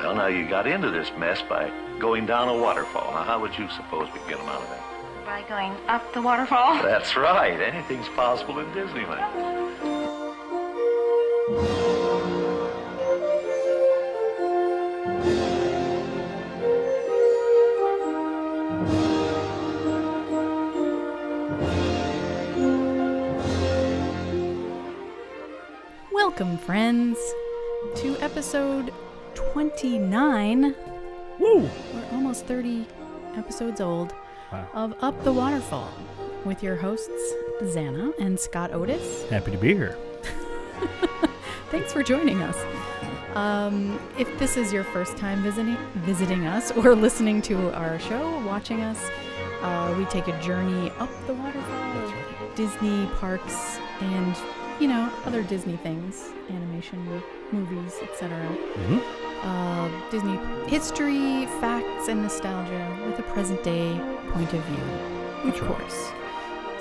Well, now you got into this mess by going down a waterfall. Now, how would you suppose we can get them out of there? By going up the waterfall? That's right. Anything's possible in Disneyland. Welcome, friends, to episode 29. Woo! We're almost 30 episodes old. Wow. Of Up the Waterfall with your hosts, Zanna and Scott Otis. Happy to be here. Thanks for joining us. If this is your first time visiting us or listening to our show, watching us, we take a journey up the waterfall, Disney parks, and other Disney things, animation, movies, etc. Mm-hmm. Disney history, facts, and nostalgia with a present-day point of view, of course.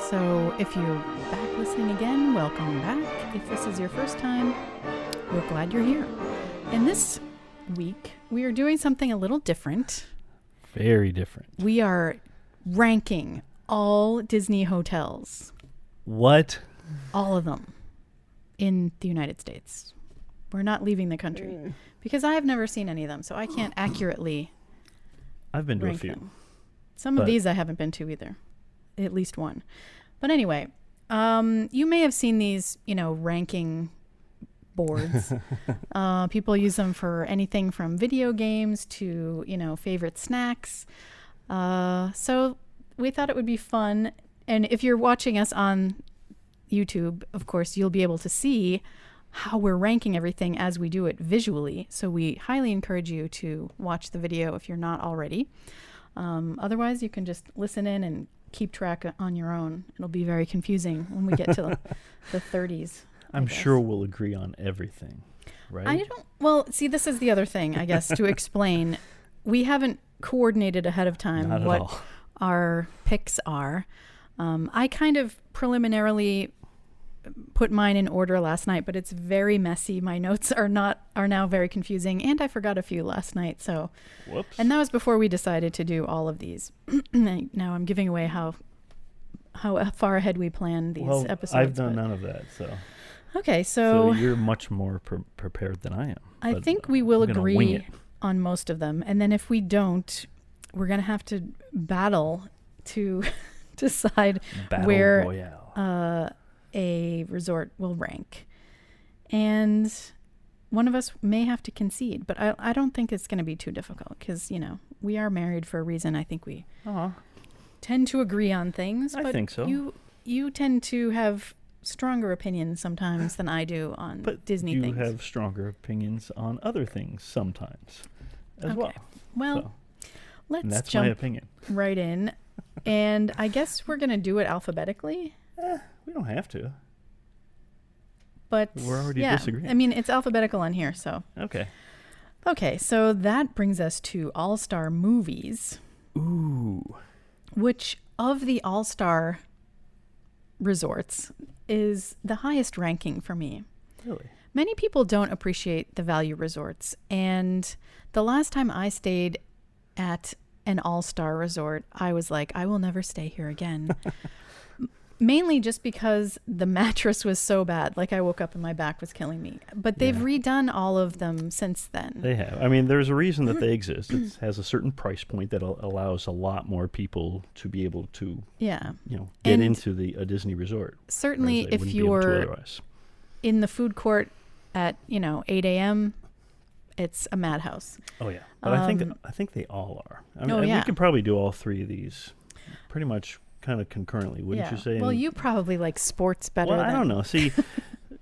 So if you're back listening again, welcome back. If this is your first time, we're glad you're here. And this week, we are doing something a little different. Very different. We are ranking all Disney hotels. What? All of them in the United States. We're not leaving the country because I have never seen any of them, so I can't accurately I've been to a rank few. them. Some of these I haven't been to either, at least one. But anyway, you may have seen these, ranking boards. People use them for anything from video games to, favorite snacks. So we thought it would be fun. And if you're watching us on YouTube, of course, you'll be able to see how we're ranking everything as we do it visually. So we highly encourage you to watch the video if you're not already. Otherwise, you can just listen in and keep track on your own. It'll be very confusing when we get to the 30s. I'm sure we'll agree on everything, right? Well, see, this is the other thing, I guess, to explain. We haven't coordinated ahead of time Not at what all. our picks are. I kind of preliminarily put mine in order last night, but it's very messy. My notes are now very confusing, and I forgot a few last night. So, Whoops. And that was before we decided to do all of these. Now I'm giving away how far ahead we plan these episodes. I've done none of that, so. Okay, so you're much more prepared than I am. I think we will agree on most of them, and then if we don't, we're gonna have to battle to decide where Royale. A resort will rank. And one of us may have to concede, but I don't think it's going to be too difficult because, we are married for a reason. I think we tend to agree on things. I think so. You tend to have stronger opinions sometimes than I do on Disney things. But you have stronger opinions on other things sometimes as well. Well, let's that's jump my opinion. right in. And I guess we're going to do it alphabetically. We don't have to. But we're already disagreeing. I mean, it's alphabetical on here, so. Okay, so that brings us to All-Star Movies. Ooh. Which of the All-Star resorts is the highest ranking for me. Really? Many people don't appreciate the value resorts. And the last time I stayed at an All-Star resort, I was like, I will never stay here again. Mainly just because the mattress was so bad. Like I woke up and my back was killing me. But they've redone all of them since then. They have. I mean, there's a reason that they exist. It has a certain price point that allows a lot more people to be able to, get into a Disney resort. Certainly if you're in the food court at, 8 a.m., it's a madhouse. Oh, yeah. But I think they all are. I mean, we could probably do all three of these pretty much kind of concurrently, wouldn't you say? Well, you probably like sports better. Well, I don't know. See,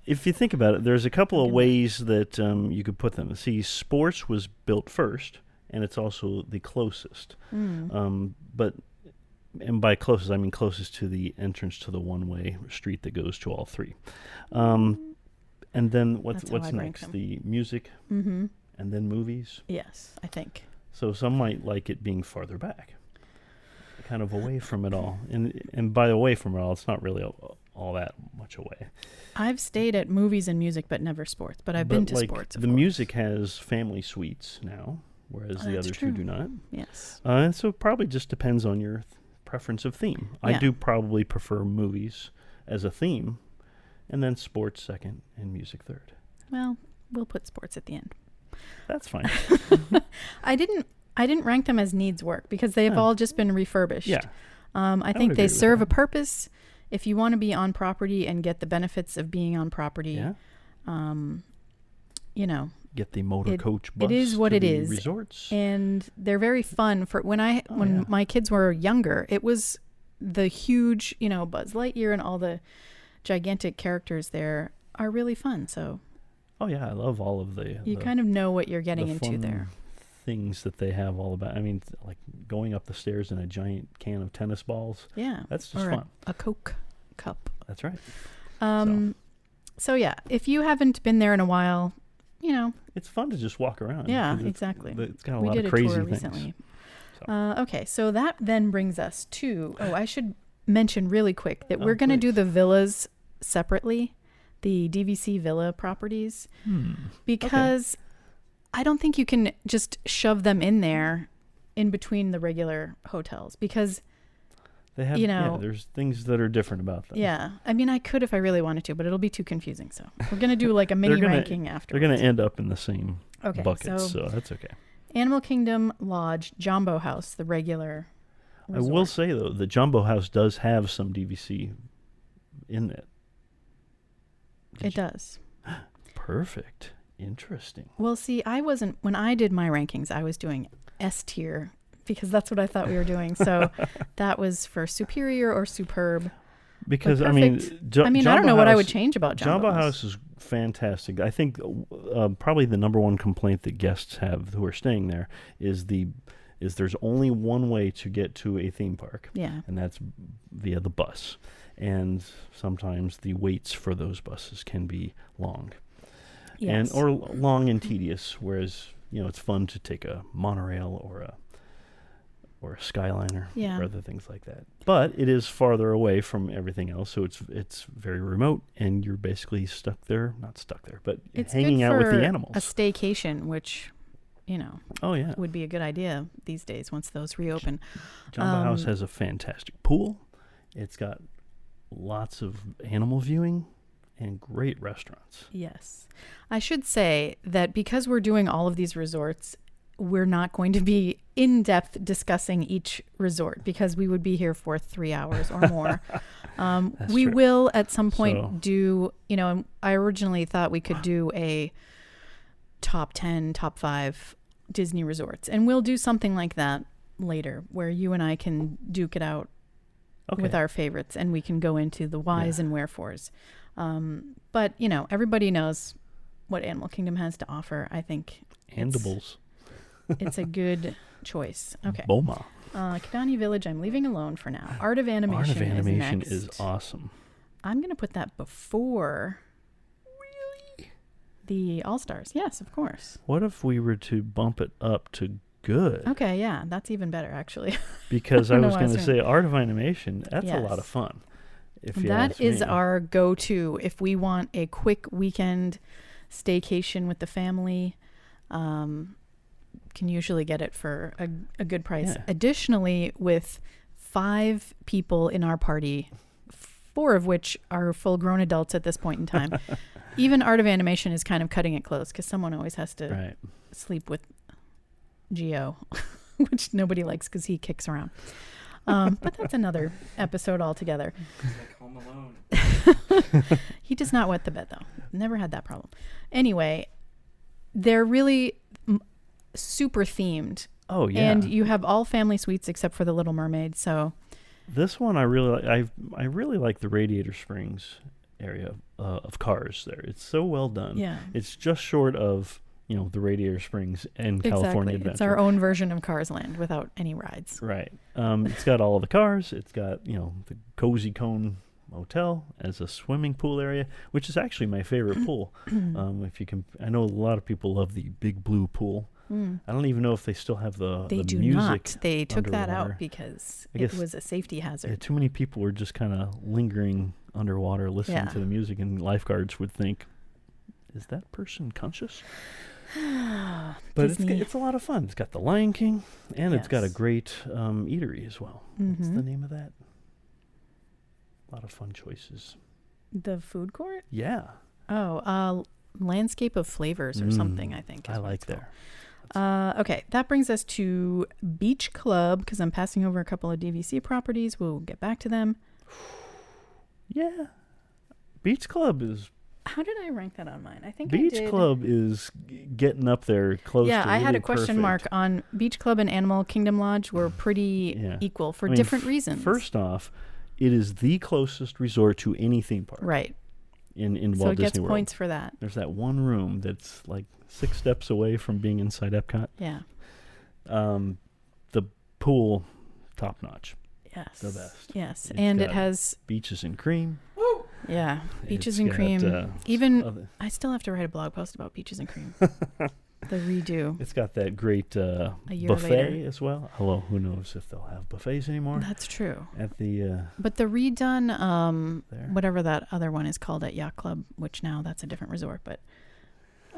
if you think about it, there's a couple of ways that you could put them. See, sports was built first, and it's also the closest. And by closest, I mean closest to the entrance to the one-way street that goes to all three. And then what's next? The music, and then movies. Yes, I think. So some might like it being farther back. Kind of away from it all, and by away from it all, it's not really all that much away. I've stayed at movies and music, but never sports. But I've been to sports. The music has family suites now, whereas the other two do not. Yes. And so it probably just depends on your preference of theme. Yeah. I do probably prefer movies as a theme, and then sports second and music third. Well, we'll put sports at the end. That's fine. I didn't rank them as needs work because they've all just been refurbished. Yeah. I think they serve a purpose. If you want to be on property and get the benefits of being on property, you know, get the motor coach bus. It is what it is. Resorts. And they're very fun. For when my kids were younger, it was the huge, you know, Buzz Lightyear and all the gigantic characters there are really fun. So. Oh yeah, I love all of you kind of know what you're getting into there. Things that they have all about. I mean, like going up the stairs in a giant can of tennis balls. Yeah. That's just or fun. A Coke cup. That's right. So yeah, if you haven't been there in a while, you know. It's fun to just walk around. Yeah, exactly. It's got a lot of crazy things. We did a tour recently. Okay, so that then brings us to, I should mention really quick that we're going to do the villas separately, the DVC villa properties, because I don't think you can just shove them in there in between the regular hotels because they have, there's things that are different about them. Yeah. I mean, I could if I really wanted to, but it'll be too confusing. So we're going to do like a mini ranking afterwards. They're going to end up in the same buckets, so that's okay. Animal Kingdom Lodge, Jumbo House, the regular resort. I will say, though, the Jumbo House does have some DVC in it. It does. Perfect. Interesting. Well, see, when I did my rankings, I was doing S tier because that's what I thought we were doing. So that was for superior or superb. Because, I mean, I don't know what I would change about Jumbo House is fantastic. I think probably the number one complaint that guests have who are staying there is there's only one way to get to a theme park. Yeah. And that's via the bus. And sometimes the waits for those buses can be long. Yes. Or long and tedious, whereas, it's fun to take a monorail or a Skyliner or other things like that. But it is farther away from everything else, so it's very remote, and you're basically not stuck there, but it's hanging out with the animals. A staycation, which, would be a good idea these days once those reopen. Jumbo House has a fantastic pool. It's got lots of animal viewing and great restaurants. Yes. I should say that because we're doing all of these resorts, we're not going to be in-depth discussing each resort because we would be here for 3 hours or more. We will at some point do, I originally thought we could do a top 10, top 5 Disney resorts. And we'll do something like that later where you and I can duke it out with our favorites and we can go into the whys and wherefores. But, everybody knows what Animal Kingdom has to offer. I think Andibles. It's a good choice. Okay. Boma. Kidani Village, I'm leaving alone for now. Art of Animation is awesome. I'm going to put that before the All-Stars. Yes, of course. What if we were to bump it up to good? Okay, yeah. That's even better, actually. Because I was going to say Art of Animation, that's a lot of fun. That is our go-to if we want a quick weekend staycation with the family. Can usually get it for a good price. Yeah. Additionally, with 5 people in our party, 4 of which are full-grown adults at this point in time, even Art of Animation is kind of cutting it close because someone always has to sleep with Geo, which nobody likes because he kicks around. But that's another episode altogether. He's like Home Alone. He does not wet the bed, though. Never had that problem. Anyway, they're really super themed. Oh, yeah. And you have all family suites except for the Little Mermaid, so... This one I really like. I really like the Radiator Springs area of cars there. It's so well done. Yeah. It's just short of... the Radiator Springs and California Adventure. It's our own version of Cars Land without any rides. Right. It's got all of the cars. It's got, the Cozy Cone Motel as a swimming pool area, which is actually my favorite pool. If you can, I know a lot of people love the Big Blue pool. I don't even know if they still have the They do music not. They took that underwater. out because it was a safety hazard. Yeah, too many people were just kind of lingering underwater listening Yeah. to the music, and lifeguards would think, is that person conscious? But Disney. it's a lot of fun. It's got the Lion King, and it's got a Yes. great eatery as well. What's the Mhm. name of that? A lot of fun choices. The food court? Yeah. Oh, Landscape of Flavors or something, I think. I is what like it's called. there. Okay, that brings us to Beach Club, because I'm passing over a couple of DVC properties. We'll get back to them. Yeah. Beach Club is How did I rank that on mine? I think I Beach did. Club is getting up there close Yeah, to I had really a question perfect. mark on Beach Club and Animal Kingdom Lodge were pretty Yeah. equal for I mean, different reasons. First off, it is the closest resort to any theme park right. in So Walt it gets Disney World. points for that. There's that one room that's like 6 steps away from being inside Epcot. Yeah. The pool, top notch. Yes. The best. Yes. It's And it got has, Beaches and cream. yeah, Peaches It's and got, Cream. Even, other- I still have to write a blog post about Peaches and Cream. The redo. It's got that great year buffet later. as well. Although who knows if they'll have buffets anymore That's true. at the But the redone, there. whatever that other one is called at Yacht Club, which now that's a different resort, but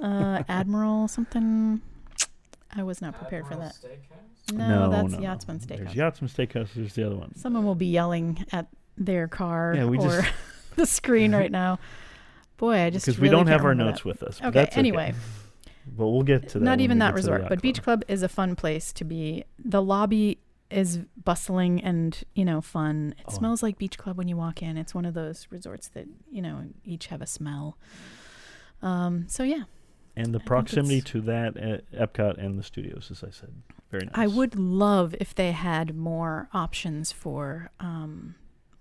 Admiral something. I was not prepared for that. No, that's Yachtsman Steakhouse. There's Yachtsman Steakhouse. There's the other one. Someone will be yelling at their car Yeah, we or just- the screen right now. Boy, I just Because we really don't can't have our remember notes that. with us. But Okay, that's anyway. But we'll get to that. Not when even we that get to the resort, yacht but Beach club. Club is a fun place to be. The lobby is bustling and, fun. It smells like Beach Club when you walk in. It's one of those resorts that, each have a smell. So yeah. And the think proximity it's- to that at Epcot and the studios, as I said. Very nice. I would love if they had more options for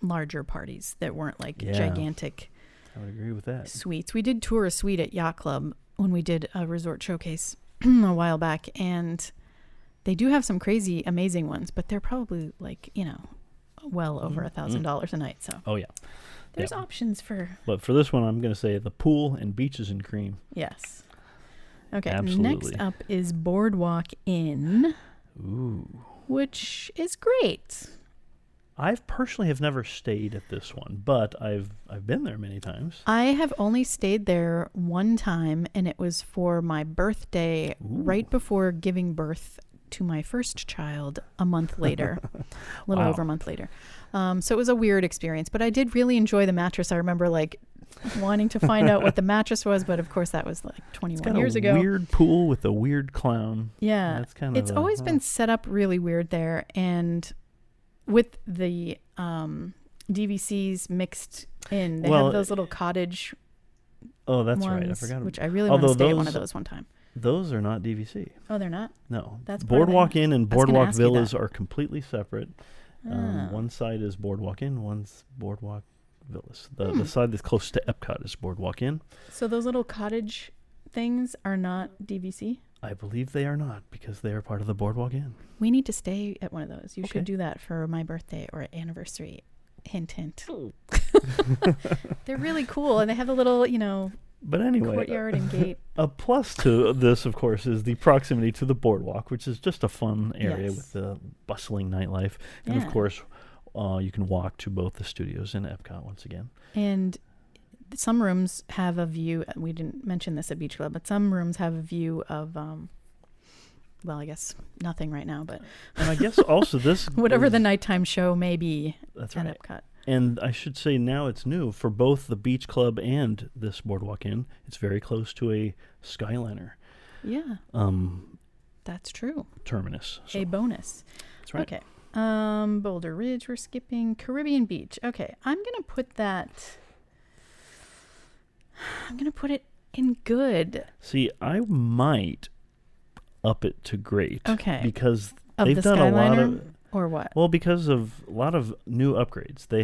larger parties that weren't like Yeah. gigantic I would agree with that. suites. We did tour a suite at Yacht Club when we did a resort showcase a while back, and they do have some crazy, amazing ones, but they're probably like, well over $1,000 a night. So Oh, yeah. there's Yeah. options for, But for this one, I'm going to say the pool and Beaches and Cream. yes. Okay, Absolutely. next up is Boardwalk Inn, Ooh. which is great. I've personally have never stayed at this one, but I've been there many times. I have only stayed there one time, and it was for my birthday, right before giving birth to my first child a month later, a little Wow. over a month later. So it was a weird experience, but I did really enjoy the mattress. I remember wanting to find out what the mattress was, but of course that was 21 years ago. Weird pool with a weird clown. Yeah, That's kind of it's always been set up really weird there, and with the DVCs mixed in, they have those little cottage Oh, that's ones, right. I forgot. which I really want to Although stay at one of those- those one time. Those are not DVC. Oh, they're not? No. That's part of Boardwalk it. Inn and I was gonna Boardwalk ask you Villas that. are completely separate. Ah. One side is Boardwalk Inn, one's Boardwalk Villas. The side that's close to Epcot is Boardwalk Inn. So those little cottage things are not DVC? I believe they are not because they are part of the Boardwalk Inn. We need to stay at one of those. You Okay. should do that for my birthday or anniversary. Hint, hint. They're really cool, and they have a little, But anyway, courtyard and gate. a plus to this, of course, is the proximity to the boardwalk, which is just a fun area Yes. with the bustling nightlife. And, Yeah. of course, you can walk to both the studios and Epcot once again. And some rooms have a view. We didn't mention this at Beach Club, but some rooms have a view of, well, I guess nothing right now, but And I guess also this... whatever the is- nighttime show may be That's at right. Epcot. And I should say now it's new for both the Beach Club and this Boardwalk Inn. It's very close to a Skyliner Yeah, that's true. terminus. So A bonus. that's right. Okay. Boulder Ridge, we're skipping. Caribbean Beach. Okay, I'm going to put it in good. See, I might up it to great. Okay. Because Of they've the done a lot Skyliner? of... Or what? Well, because of a lot of new upgrades. They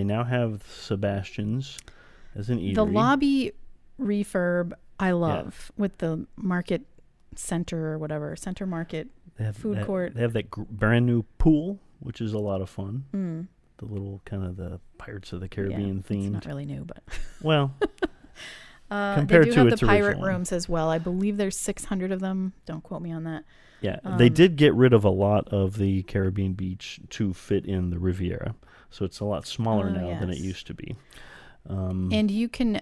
now have Sebastian's as an eatery. The lobby refurb I love with the market center or whatever, center market. They have food court. They have that brand new pool, which is a lot of fun. Mm. The little kind of the Pirates of the Yeah, Caribbean it's themed. not really new, but Well, they compared do to have its the pirate original one. rooms as well. I believe there's 600 of them. Don't quote me on that. yeah, they did get rid of a lot of the Caribbean beach to fit in the Riviera, so it's a lot smaller now than it yes. used to be. And you can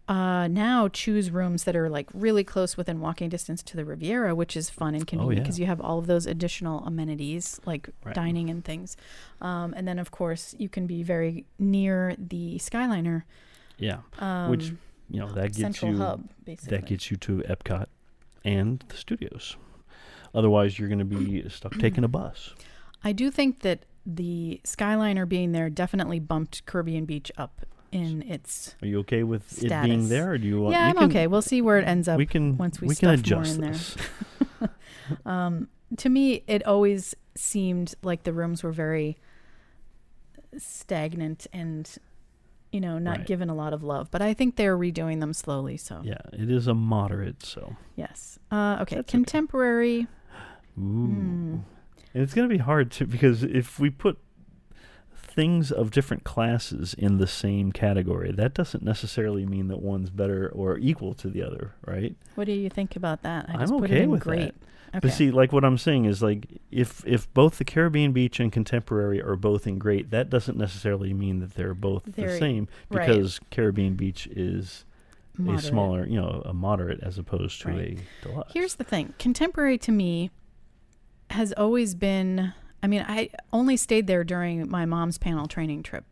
now choose rooms that are like really close within walking distance to the Riviera, which is fun and convenient because you have all of those additional amenities like dining and things. And then, of course, you can be very near the Skyliner. Yeah, which, that gets central hub, basically. That gets you to Epcot and the studios. Otherwise, you're going to be stuck taking a bus. I do think that the Skyliner being there definitely bumped Caribbean Beach up in its Are you okay with status. it being there, or do you want? Yeah, I'm okay. We'll see where it ends up once we stuff more in this. there. To me, it always seemed like the rooms were very stagnant and, not given a lot of love. But I think they're redoing them slowly. So yeah, it is a moderate. So yes. Okay. That's contemporary. Okay. Ooh. And it's going to be hard because if we put things of different classes in the same category, that doesn't necessarily mean that one's better or equal to the other, right? What do you think about that? I I'm just put okay it in with great. that. Okay. But see, like what I'm saying is like if both the Caribbean Beach and Contemporary are both in great, that doesn't necessarily mean that they're both the same because Caribbean Beach is moderate. A smaller, a moderate as opposed to a deluxe. Here's the thing. Contemporary to me has always been, I only stayed there during my mom's panel training trip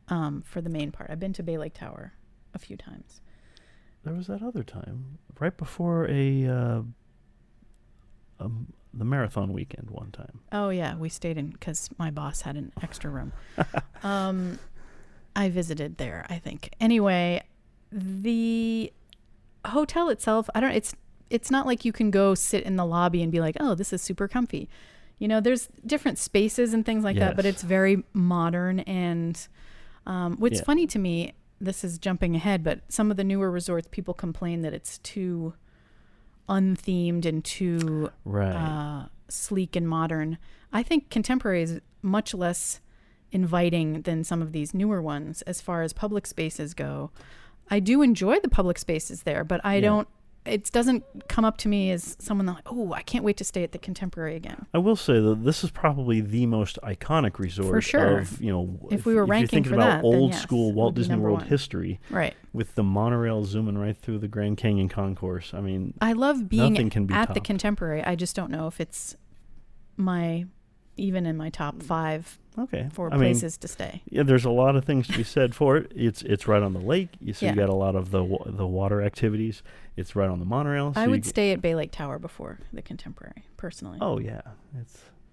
for the main part. I've been to Bay Lake Tower a few times. There was that other time, right before the marathon weekend one time. Oh, yeah. We stayed in because my boss had an extra room. I visited there, I think. Anyway, the hotel itself, it's not like you can go sit in the lobby and be like, oh, this is super comfy. There's different spaces and things like that, but it's very modern. And what's funny to me, this is jumping ahead, but some of the newer resorts, people complain that it's too unthemed and too sleek and modern. I think Contemporary is much less inviting than some of these newer ones as far as public spaces go. I do enjoy the public spaces there, but I don't. It doesn't come up to me as someone like, oh, I can't wait to stay at the Contemporary again. I will say that this is probably the most iconic resort for sure. Of, if we were ranking for that, old school Walt Disney World 1. History, right? With the monorail zooming right through the Grand Canyon Concourse. I love being at topped. The Contemporary. I just don't know if it's even in my top 5 for places to stay. Yeah, there's a lot of things to be said for it. It's right on the lake. You got a lot of the water activities. It's right on the monorail. So I would stay at Bay Lake Tower before the Contemporary, personally. Oh yeah,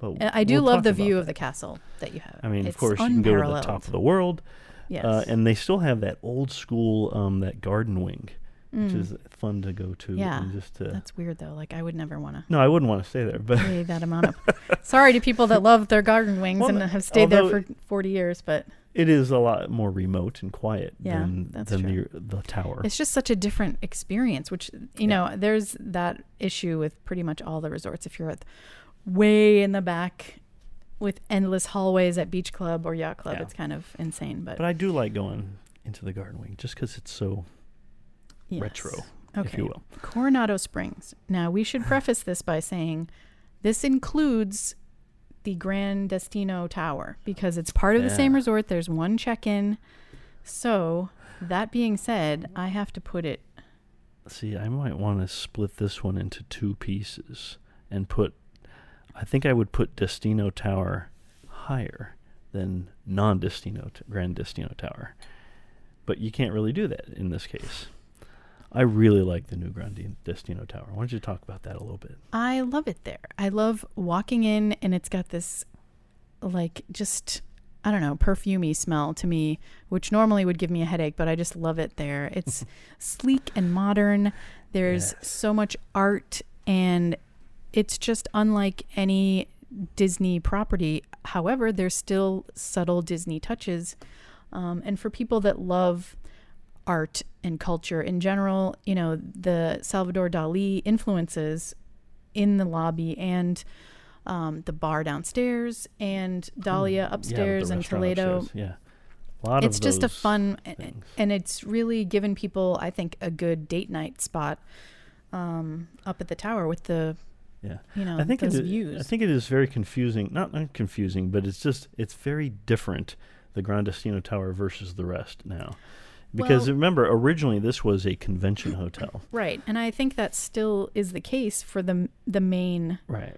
I do love the view of the castle that you have. Of course, you can go to the top of the world. Yes, and they still have that old school that garden wing, which is fun to go to. Yeah, and that's weird though. Like I would never want to. No, I wouldn't want to stay there. But pay that amount of. Sorry to people that love their garden wings and have stayed there for 40 years, but it is a lot more remote and quiet than the tower. It's just such a different experience. Which there's that issue with pretty much all the resorts. If you're way in the back with endless hallways at Beach Club or Yacht Club, it's kind of insane. But I do like going into the garden wing just because it's so. Yes. Retro, if you will. Coronado Springs. Now, we should preface this by saying this includes the Gran Destino Tower because it's part of the same resort. There's one check-in. So, that being said, I have to put it... See, I might want to split this one into 2 pieces and I think I would put Destino Tower higher than non-Destino, Gran Destino Tower. But you can't really do that in this case. I really like the new Grand Destino Tower. Why don't you talk about that a little bit? I love it there. I love walking in, and it's got this, perfumey smell to me, which normally would give me a headache, but I just love it there. It's sleek and modern. There's so much art, and it's just unlike any Disney property. However, there's still subtle Disney touches. And for people that love art and culture in general, the Salvador Dali influences in the lobby and the bar downstairs and Dahlia upstairs and Toledo. Upstairs. Yeah. A lot it's of just a those fun, things. And it's really given people, I think, a good date night spot up at the tower with the, I think those views. I think it is very confusing. Not confusing, but it's very different, the Gran Destino Tower versus the rest now. Because Well- remember, originally this was a convention hotel. Right. And I think that still is the case for the main Right.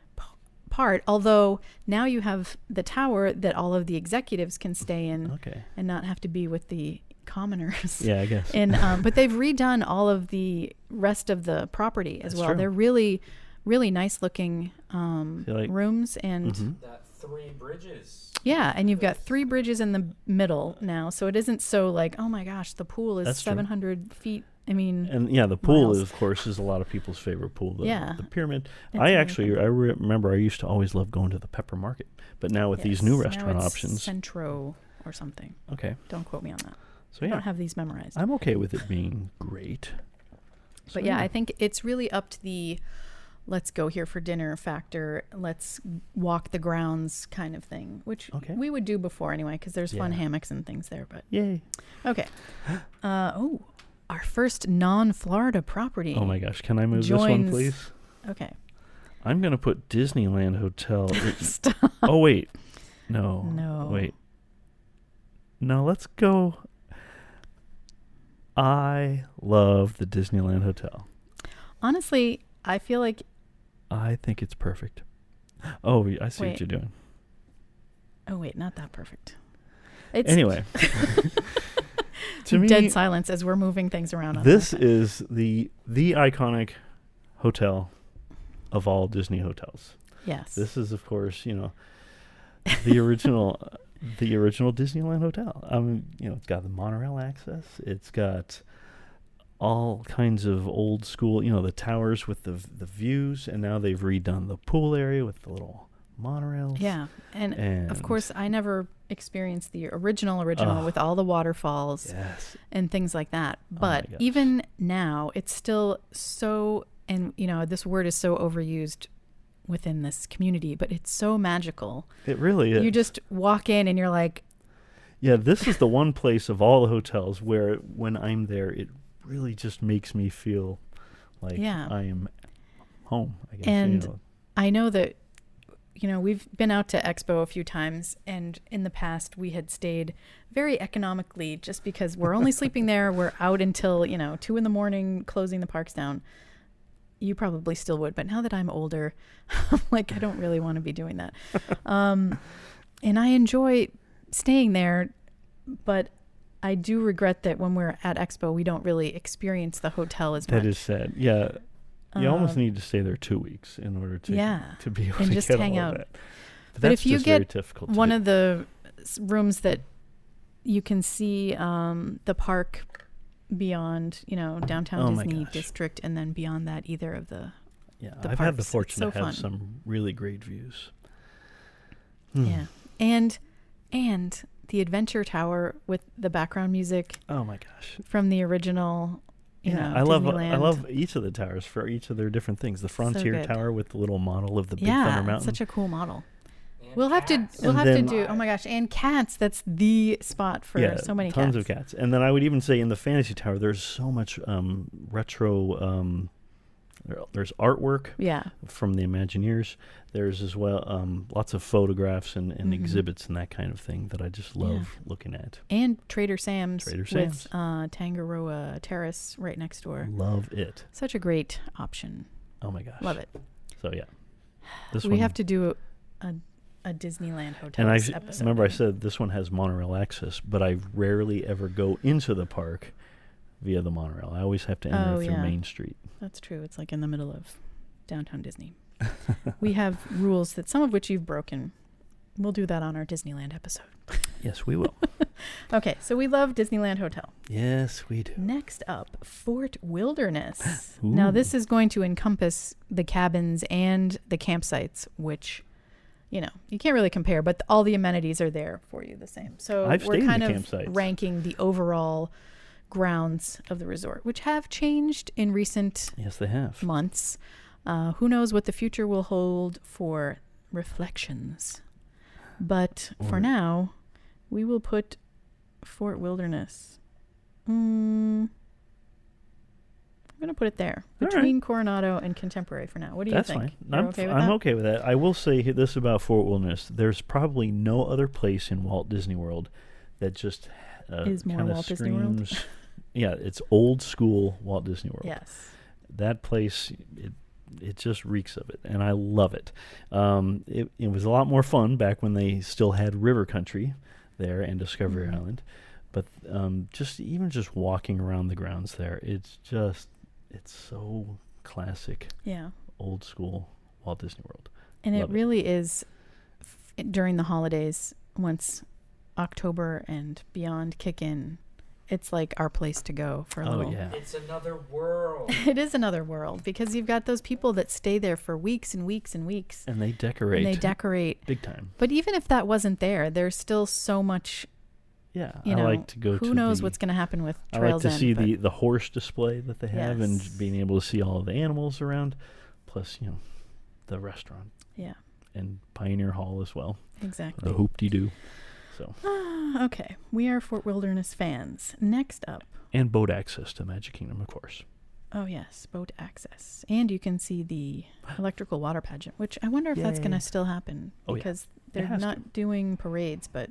part, although now you have the tower that all of the executives can stay in Okay. and not have to be with the commoners. Yeah, I guess. And but they've redone all of the rest of the property as That's well. true. They're really, really nice looking like- rooms, and That 3 bridges. yeah, and you've got 3 bridges in the middle now, so it isn't so like, oh my gosh, the pool is That's true. 700 feet. I mean, And yeah, the pool, miles. of course, is a lot of people's favorite pool. Yeah. The pyramid. It's I amazing. remember I used to always love going to the Pepper Market, but now with these yes, new now restaurant it's options, Centro or something. okay. Don't quote me on that. So I yeah, don't have these memorized. I'm okay with it being great. But yeah, I think it's really up to the let's go here for dinner factor, let's walk the grounds kind of thing, which Okay. we would do before anyway, because there's fun Yeah. hammocks and things there. But Yay! okay. Our first non-Florida property. Oh my gosh, can I move this one, Joins- please? Okay. I'm gonna put Disneyland Hotel. Stop. Oh wait, no, No. wait, no. Let's go. I love the Disneyland Hotel. Honestly, I feel like I think it's perfect. Oh, I see Wait. what you're doing. oh wait, not that perfect. It's Anyway, to me, dead silence as we're moving things around on this that. is the iconic hotel of all Disney hotels. Yes. This is, of course, the original, the original Disneyland hotel. It's got the monorail access. It's got all kinds of old school, the towers with the views, and now they've redone the pool area with the little monorails. Yeah. And of And- course, I never experienced the original Ugh. with all the waterfalls Yes. and things like that. my But gosh. even now, it's still so, and this word is so overused within this community, but it's so magical. It really is. You just walk in and you're like, Yeah, this is the one place of all the hotels where when I'm there, it really just makes me feel like Yeah. I am home, I guess. And I know that, we've been out to Expo a few times, and in the past we had stayed very economically just because we're only sleeping there. We're out until, 2 a.m, closing the parks down. You probably still would, but now that I'm older, I'm like, I don't really want to be doing that. And I enjoy staying there, but I do regret that when we're at Expo, we don't really experience the hotel as much. that is sad. Yeah. You almost need to stay there 2 weeks in order to Yeah. to be able And to just get hang all out. of that. But But that's if you just very get difficult to one do. of the rooms that you can see the park beyond, downtown Oh my Disney gosh. district, and then beyond that, either of the Yeah, the I've had the parks. It's fortune so to have fun. some really great views. yeah, and the Adventure Tower with the background music Oh my gosh. from the original. I love Disneyland. each of the towers for each of their different things. The Frontier good. Tower with the little model of the Big Thunder Yeah, Mountain. it's such a cool model. And We'll have cats. to then- do. Oh my gosh, and cats. That's the spot for so many tons cats. of cats. And then I would even say in the Fantasy Tower, there's so much retro. There's artwork Yeah, from the Imagineers. There's as well lots of photographs and Mhm. exhibits and that kind of thing that I just love looking at. and Trader Sam's Trader with Sam's. Tangaroa Terrace right next door. Love it. Such a great option. Oh my gosh. Love it. So yeah, this We one. have to do a Disneyland hotel And I episode. remember I said this one has monorail access, but I rarely ever go into the park via the monorail. I always have to enter Oh, through yeah. Main Street. That's true. It's like in the middle of downtown Disney. We have rules that some of which you've broken. We'll do that on our Disneyland episode. Yes, we will. Okay, so we love Disneyland Hotel. Yes, we do. Next up, Fort Wilderness. Now, Ooh. this is going to encompass the cabins and the campsites, which, you can't really compare, but all the amenities are there for you the same. So I've we're stayed in kind the of campsites. ranking the overall grounds of the resort, which have changed in recent Yes, they have. months. Who knows what the future will hold for Reflections. But for Or- now, we will put Fort Wilderness. I'm going to put it there All right. between Coronado and Contemporary for now. What do you That's think? fine. You're okay with I'm that? okay with that. I will say this about Fort Wilderness. There's probably no other place in Walt Disney World that just Is more kind of Walt Disney World? screams it's old school Walt Disney World. Yes. That place, it just reeks of it, and I love it. It was a lot more fun back when they still had River Country there and Discovery Island, but just walking around the grounds there, it's so classic. Yeah. Old school Walt Disney World. And Love it really is during the holidays, once October and beyond kick in, it's like our place to go for a little. Yeah. It's another world. It is another world because you've got those people that stay there for weeks and weeks and weeks. And they decorate. Big time. But even if that wasn't there, there's still so much. Yeah, I like to go to. Who knows what's going to happen with Trails I like to End, see the horse display that they have, and Yes. being able to see all of the animals around, plus the restaurant. Yeah. And Pioneer Hall as well. Exactly. The hoop-de-doo. So. Okay, we are Fort Wilderness fans. Next up. And boat access to Magic Kingdom, of course. Oh yes, boat access, and you can see the electrical water pageant, which I wonder if that's going to still happen because they're not doing parades, but.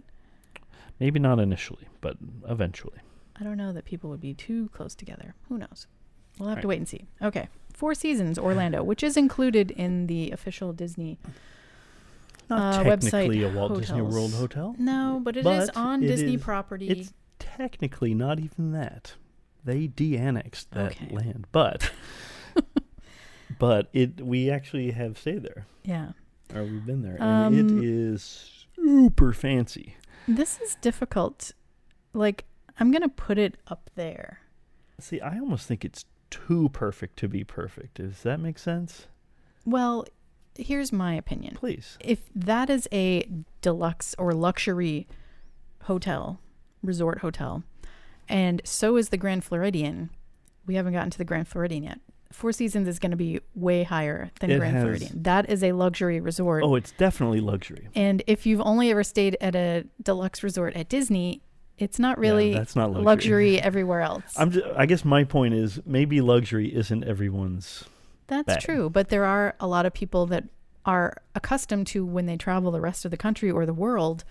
Maybe not initially, but eventually. I don't know that people would be too close together. Who knows? We'll have to wait and see. Okay. Four Seasons Orlando, which is included in the official Disney not website. Technically a Walt hotels. Disney World hotel. No, but it is on Disney property. It's technically not even that. They de-annexed that land, but we actually have stayed there. Yeah. Or we've been there, and it is super fancy. This is difficult. Like, I'm going to put it up there. See, I almost think it's too perfect to be perfect. Does that make sense? Well, here's my opinion. Please. If that is a deluxe or luxury hotel, resort hotel, and so is the Grand Floridian, we haven't gotten to the Grand Floridian yet. Four Seasons is going to be way higher than Grand Floridian. That is a luxury resort. Oh, it's definitely luxury. And if you've only ever stayed at a deluxe resort at Disney, it's not really that's not luxury everywhere else. I guess my point is maybe luxury isn't everyone's That's bag. true, but there are a lot of people that are accustomed to, when they travel the rest of the country or the world,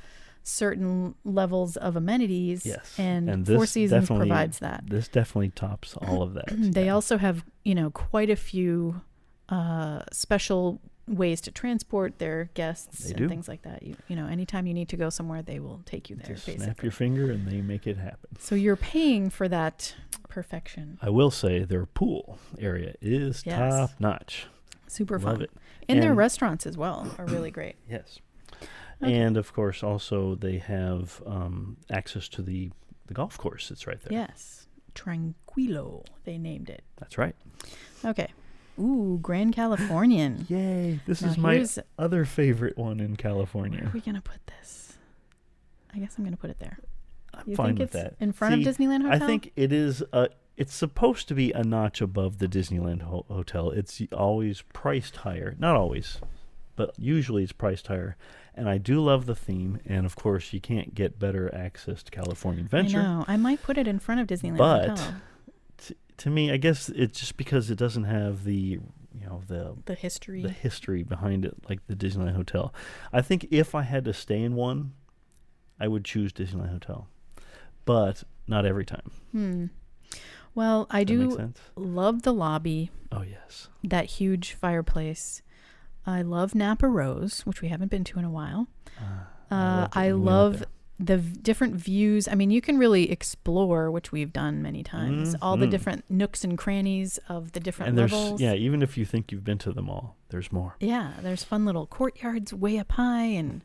certain levels of amenities. Yes. And Four Seasons provides that. This definitely tops all of that. They also have, quite a few special ways to transport their guests and things like that. Anytime you need to go somewhere, they will take you there. Just basically. snap your finger and they make it happen. So you're paying for that perfection. I will say their pool area is top notch. Super fun. Love it. And their restaurants as well are really great. Yes. Okay. And of course, also they have access to the golf course that's right there. Yes. Tranquilo, they named it. That's right. Okay. Ooh, Grand Californian. Yay. This is my other favorite one in California. Where are we going to put this? I guess I'm going to put it there. I'm fine with that. In front of Disneyland Hotel? I think it is it's supposed to be a notch above the Disneyland Hotel. It's always priced higher. Not always, but usually it's priced higher. And I do love the theme. And, of course, you can't get better access to California Adventure. I know. I might put it in front of Disneyland But Hotel. To me, I guess it's just because it doesn't have the history behind it like the Disneyland Hotel. I think if I had to stay in one, I would choose Disneyland Hotel. But not every time. Well, I Does that do make sense? love the lobby. Oh, yes. That huge fireplace. I love Napa Rose, which we haven't been to in a while. I love the different views. I mean, you can really explore, which we've done many times, all the different nooks and crannies of the different levels. Yeah, even if you think you've been to them all, there's more. Yeah, there's fun little courtyards way up high and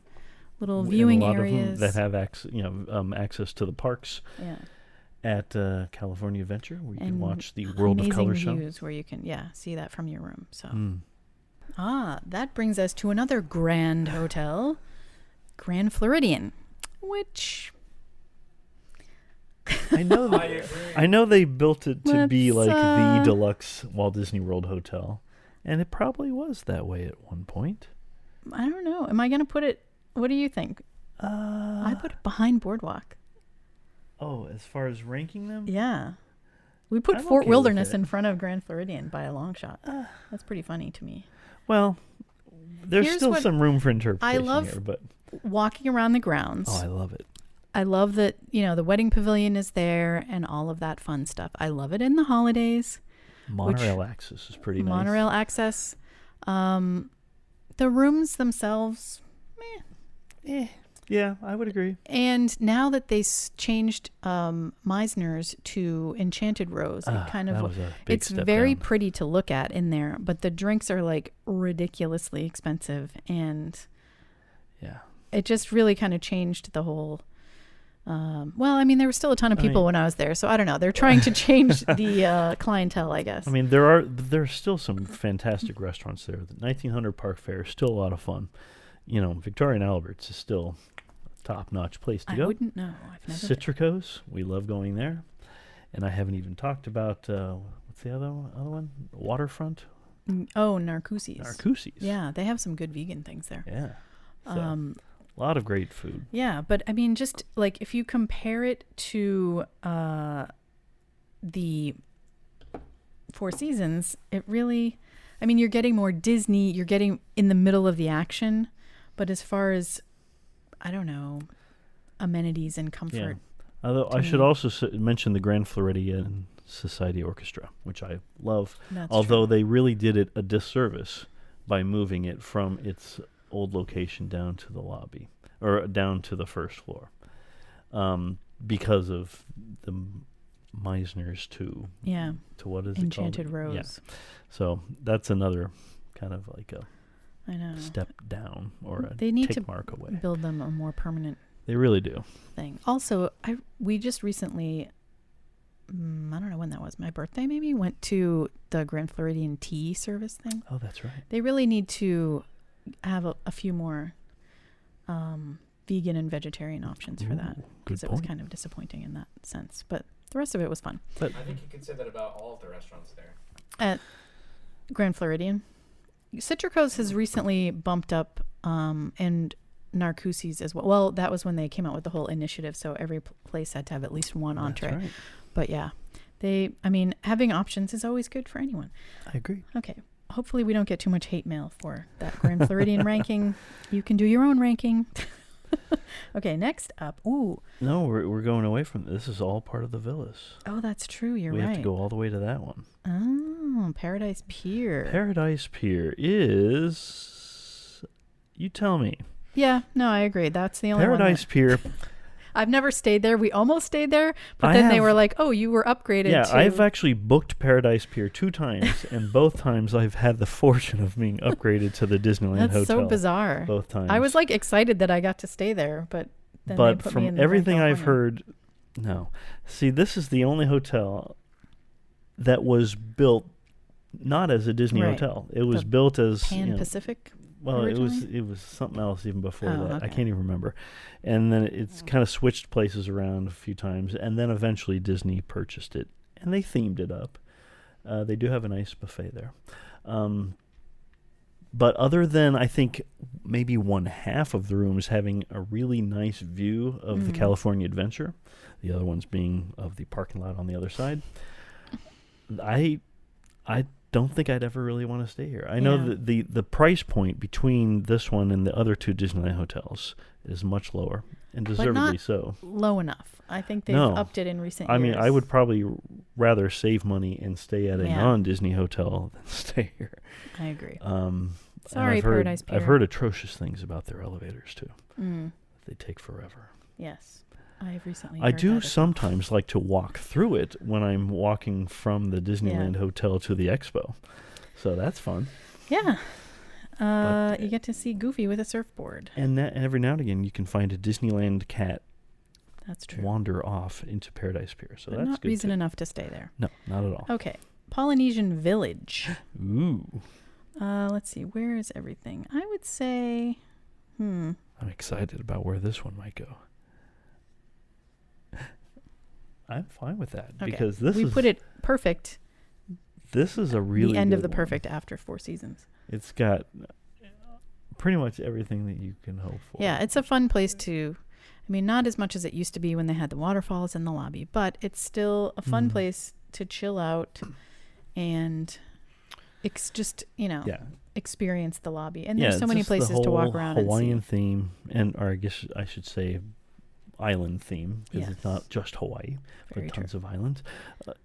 little viewing areas that have access to the parks. Yeah. At California Adventure, where you can watch the World of Color show. Amazing views where you can, see that from your room. So, that brings us to another grand hotel, Grand Floridian, which I know they built it to be like the deluxe Walt Disney World hotel, and it probably was that way at one point. I don't know. Am I going to put it? What do you think? I put it behind Boardwalk. Oh, as far as ranking them? Yeah. We put Fort Wilderness in front of Grand Floridian by a long shot. That's pretty funny to me. Well, there's still some room for interpretation I love here, but walking around the grounds. Oh, I love it. I love that, the wedding pavilion is there and all of that fun stuff. I love it in the holidays. Monorail access is pretty nice. Monorail access. The rooms themselves, Yeah, I would agree. And now that they changed Meisner's to Enchanted Rose, it's very pretty to look at in there, but the drinks are like ridiculously expensive, and it just really kind of changed the whole. There were still a ton of people when I was there, so I don't know. They're trying to change the clientele, I guess. There's still some fantastic restaurants there. The 1900 Park Fair is still a lot of fun. Victoria and Albert's is still a top-notch place to go. I wouldn't know. I've never Citrico's, we love going there. And I haven't even talked about, what's the other one? Waterfront? Oh, Narcoossee's. Narcoossee's. Yeah, they have some good vegan things there. Yeah. So, a lot of great food. Yeah, but just like if you compare it to the Four Seasons, it really, you're getting more Disney, you're getting in the middle of the action, but as far as, I don't know, amenities and comfort. Yeah. Although I should also mention the Grand Floridian Society Orchestra, which I love. Although they really did it a disservice by moving it from its old location down to the lobby or down to the first floor, because of the Meisner's to what is Enchanted it called? Rose. Yeah. So that's another kind of like a step down or a they need tick to mark away. Build them a more permanent. They really do. Thing. Also, we just recently, I don't know when that was, my birthday maybe, went to the Grand Floridian tea service thing. Oh, that's right. They really need to have a few more vegan and vegetarian options for that, because it was kind of disappointing in that sense. But the rest of it was fun. But I think you could say that about all of the restaurants there. At Grand Floridian, Citrico's has recently bumped up, and Narcoossee's as well. Well, that was when they came out with the whole initiative, so every place had to have at least one entree. That's right. But yeah, having options is always good for anyone. I agree. Okay. Hopefully we don't get too much hate mail for that Grand Floridian ranking. You can do your own ranking. Okay, next up. Ooh. No, we're going away from this. Is all part of the villas. Oh, that's true. You're right. We have to go all the way to that one. Oh, Paradise Pier. Paradise Pier is... You tell me. Yeah, no, I agree. That's the only Paradise Pier... I've never stayed there. We almost stayed there, but then they were like, oh, you were upgraded. Yeah, I've actually booked Paradise Pier 2 times, and both times I've had the fortune of being upgraded to the Disneyland Hotel. That's so bizarre. Both times. I was excited that I got to stay there, but then they put me in from everything I've heard, no. See, this is the only hotel that was built not as a Disney hotel. It was built as Pan Pacific. Well, originally? it was something else even before that. Okay. I can't even remember. And then it's kind of switched places around a few times, and then eventually Disney purchased it, and they themed it up. They do have a nice buffet there. But other than, I think, maybe one half of the rooms having a really nice view of the California Adventure, the other ones being of the parking lot on the other side, I don't think I'd ever really want to stay here. I know that the price point between this one and the other two Disneyland hotels is much lower, and deservedly so. Low enough. I think they've upped it in recent years. I mean, I would probably rather save money and stay at a non-Disney hotel than stay here. I agree. Sorry, Paradise Pier. I've heard atrocious things about their elevators too. They take forever. Yes. I've recently I do sometimes like to walk through it when I'm walking from the Disneyland Hotel to the Expo. So that's fun. Yeah. You get to see Goofy with a surfboard. And every now and again you can find a Disneyland cat that's true. Wander off into Paradise Pier. So but that's not good reason too. enough to stay there. No, not at all. Okay. Polynesian Village. Ooh. Let's see. Where is everything? I would say... I'm excited about where this one might go. I'm fine with that because we put it perfect. This is a really the end good of the one. perfect after Four Seasons. It's got pretty much everything that you can hope for. Yeah, it's a fun place to. I mean, not as much as it used to be when they had the waterfalls in the lobby, but it's still a fun place to chill out and experience the lobby. And there's so many places to walk around Hawaiian and see. theme, or I guess I should say island theme, because it's not just Hawaii, Very but tons true. of islands.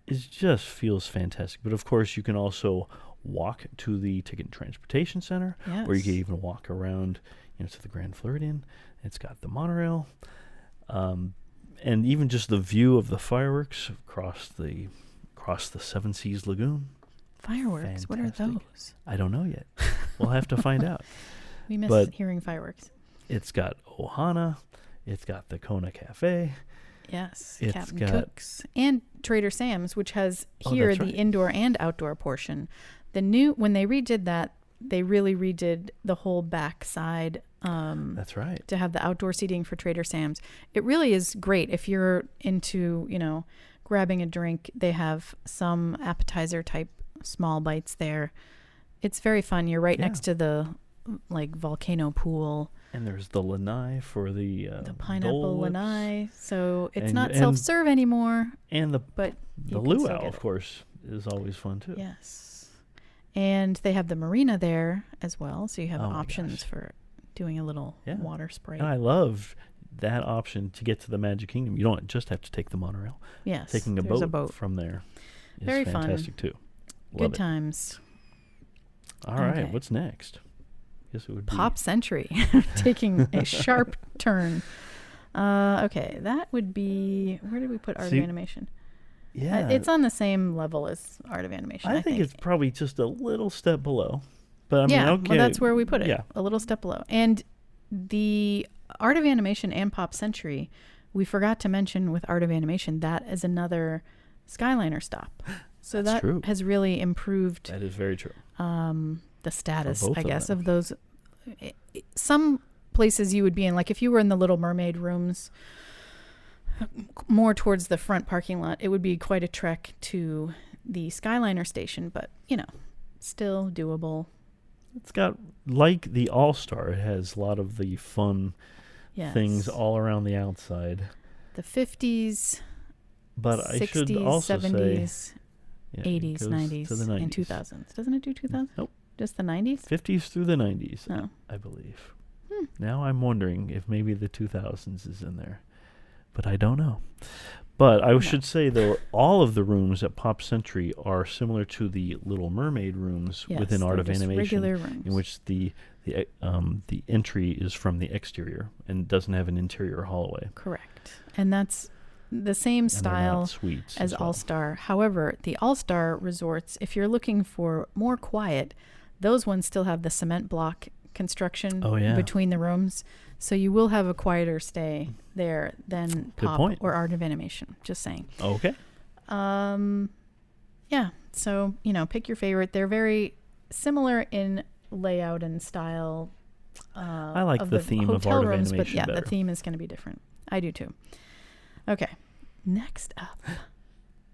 It just feels fantastic. But of course, you can also walk to the Ticket and Transportation Center, or you can Yes. even walk around, to the Grand Floridian. It's got the monorail, and even just the view of the fireworks across the Seven Seas Lagoon. Fireworks. What are Fantastic. those? I don't know yet. We'll have to find out. We miss But- hearing fireworks. It's got Ohana. It's got the Kona Cafe. Yes. It's Captain got- Cook's and Trader Sam's, which has Oh, here that's the right. indoor and outdoor portion. When they redid that, they really redid the whole back side That's right. to have the outdoor seating for Trader Sam's. It really is great if you're into, grabbing a drink. They have some appetizer type small bites there. It's very fun. You're right Yeah. next to the volcano pool, And there's the lanai for the pineapple Dole Whips. lanai. So it's And- not and- self-serve anymore, And the but the you can still luau, get of it. course, is always fun too. Yes. And they have the marina there as well, so you have Oh my options gosh. for doing a little Yeah. water spray. And I love that option to get to the Magic Kingdom. You don't just have to take the monorail. Yes. Taking there's a a boat, boat. from there is Very fun. fantastic too. Good Love it. times. All right, Okay. what's next? Guess it would be Pop Century taking a sharp turn. Okay, that would be, where did we put Art See, of Animation? Yeah, It's on the same level as Art of Animation. I think it's probably just a little step below. But I mean, yeah, okay. well, that's where we put it. Yeah. A little step below. And the Art of Animation and Pop Century, we forgot to mention with Art of Animation, that is another Skyliner stop. So That's that true. has really improved That is very true. the status, both I of guess, them. of those. Some places you would be in, like if you were in the Little Mermaid rooms, more towards the front parking lot, it would be quite a trek to the Skyliner station, but, still doable. It's got, like the All-Star, it has a lot of the fun Yes. things all around the outside. The 50s, But 60s, I should also 70s, say, yeah, it 80s, goes 90s, to the 90s. and 2000s. Doesn't it do 2000s? Nope. Just the 90s? 50s through the 90s, Oh. I believe. Now I'm wondering if maybe the 2000s is in there. But I don't know. But I should say, though, all of the rooms at Pop Century are similar to the Little Mermaid rooms Yes, within Art they're of just Animation, regular rooms. in which the entry is from the exterior and doesn't have an interior hallway. Correct. And that's the same And they're not style suites as well. All-Star. However, the All-Star resorts, if you're looking for more quiet, those ones still have the cement block construction Oh, yeah. between the rooms. So you will have a quieter stay there than Good Pop point. or Art of Animation. Just saying. Okay. Yeah. So, pick your favorite. They're very similar in layout and style. I like of the theme of hotel Art of rooms, but Animation yeah, better. the theme is going to be different. I do too. Okay. Next up,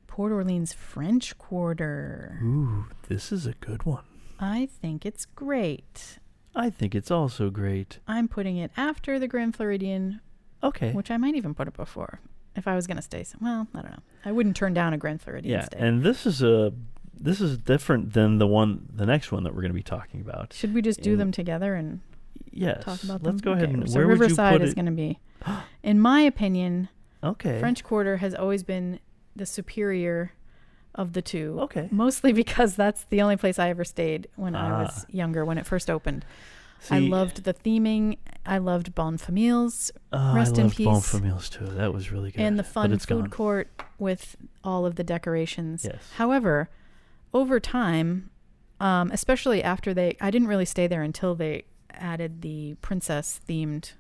Port Orleans French Quarter. Ooh, this is a good one. I think it's great. I think it's also great. I'm putting it after the Grand Floridian, Okay. which I might even put it before if I was going to stay. Well, I don't know. I wouldn't turn down a Grand Floridian Yeah, stay. and this is different than the next one that we're going to be talking about. Should we just do in- them together and Yes. talk about them? Let's go ahead Okay, and so where would you Riverside put is it? going to be, in my opinion, Okay. French Quarter has always been the superior of the two. Okay. Mostly because that's the only place I ever stayed when I was younger, when it first opened. I See, loved the theming. I loved Bon Famille's I Rest in loved Bon peace. Famille's too. That was really good. and the But fun it's food gone. court with all of the decorations. Yes. However, over time, especially after I didn't really stay there until they added the princess themed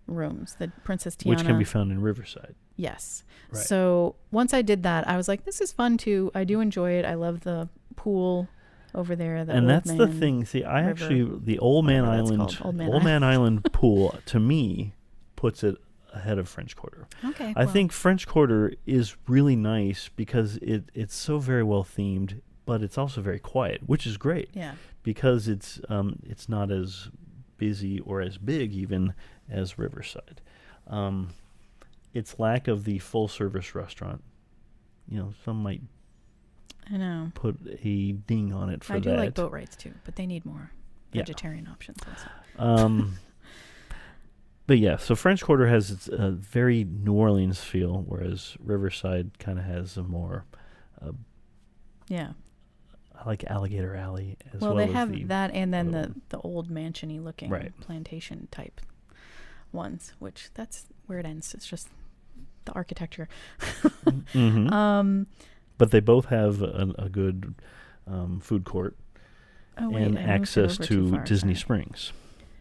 rooms, the Princess Tiana. Which can be found in Riverside. Yes. Right. So once I did that, I was like, this is fun too. I do enjoy it. I love the pool over there. The And Old that's the Man thing. See, I River, actually, the Old Man whatever that's Island, called, Old Man Old Man Island pool, to me, puts it ahead of French Quarter. Okay. I well, think French Quarter is really nice because it's so very well themed, but it's also very quiet, which is great. Yeah. Because it's not as busy or as big even as Riverside. Its lack of the full service restaurant, some might I know. put a ding on it for I that. do like boat rides too, but they need more Yeah. vegetarian options also. But yeah, so French Quarter has its very New Orleans feel, whereas Riverside kind of has a more, Yeah. I like Alligator Alley as Well, well. they have that and then other the old mansion-y looking Right. plantation type ones, which that's where it ends. It's just the architecture. Mm-hmm. But they both have a good food court Oh, wait, and I moved it access over too to far, Disney sorry. Springs.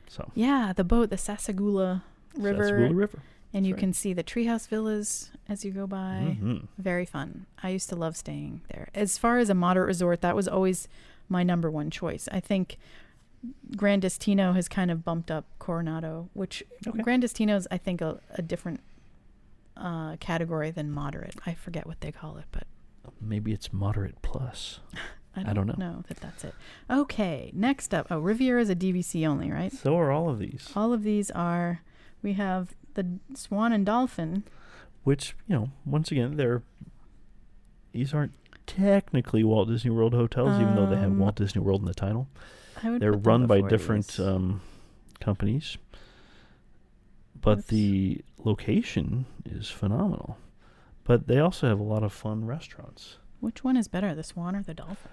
So Yeah, the boat, the Sassagoula River. Sassagoula River. And you right. can see the treehouse villas as you go by. Mm-hmm. Very fun. I used to love staying there. As far as a moderate resort, that was always my number one choice. I think Gran Destino has kind of bumped up Coronado, which Okay. Gran Destino is, I think, a different category than moderate. I forget what they call it, but Maybe it's moderate plus. I don't know. know that that's it. Okay, next up. Oh, Riviera is a DVC only, right? So are all of these, All of these are, we have the Swan and Dolphin. which, once again, these aren't technically Walt Disney World hotels, even though they have Walt Disney World in the title. I would They're put them run by before different these. companies, but Oops. the location is phenomenal. But they also have a lot of fun restaurants. Which one is better, the Swan or the Dolphin?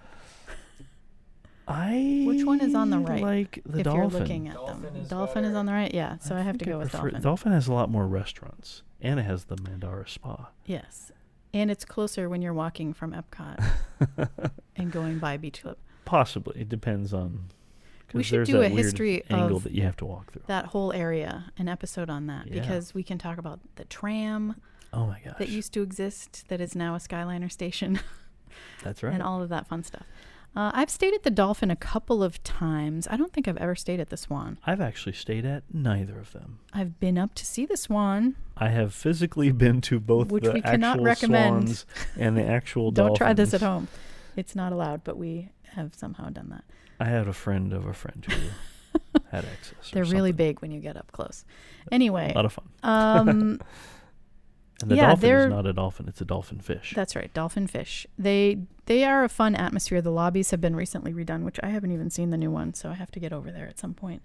I Which one is on the right? like the if Dolphin. you're looking at Dolphin them. is Dolphin is better. on the right, yeah. So I have to think go with prefer- Dolphin. Dolphin has a lot more restaurants, and it has the Mandara Spa. Yes. And it's closer when you're walking from Epcot and going by Beach Club. Possibly, it depends on. 'Cause We should there's do that a weird history angle of that you have to walk through. that whole area, an episode on that, Yeah. because we can talk about the tram Oh my gosh, that used to exist that is now a Skyliner station that's right. and all of that fun stuff. I've stayed at the Dolphin a couple of times. I don't think I've ever stayed at the Swan. I've actually stayed at neither of them. I've been up to see the Swan. I have physically been to both Which the we cannot actual recommend. swans and the actual Don't try this at dolphins. home. It's not allowed, but we have somehow done that. I had a friend of a friend who had access. or They're really something. big when you get up close. Anyway, A lot of fun. And the yeah, dolphin they're- is not a dolphin; it's a dolphin fish. that's right, Dolphin Fish. They are a fun atmosphere. The lobbies have been recently redone, which I haven't even seen the new one, so I have to get over there at some point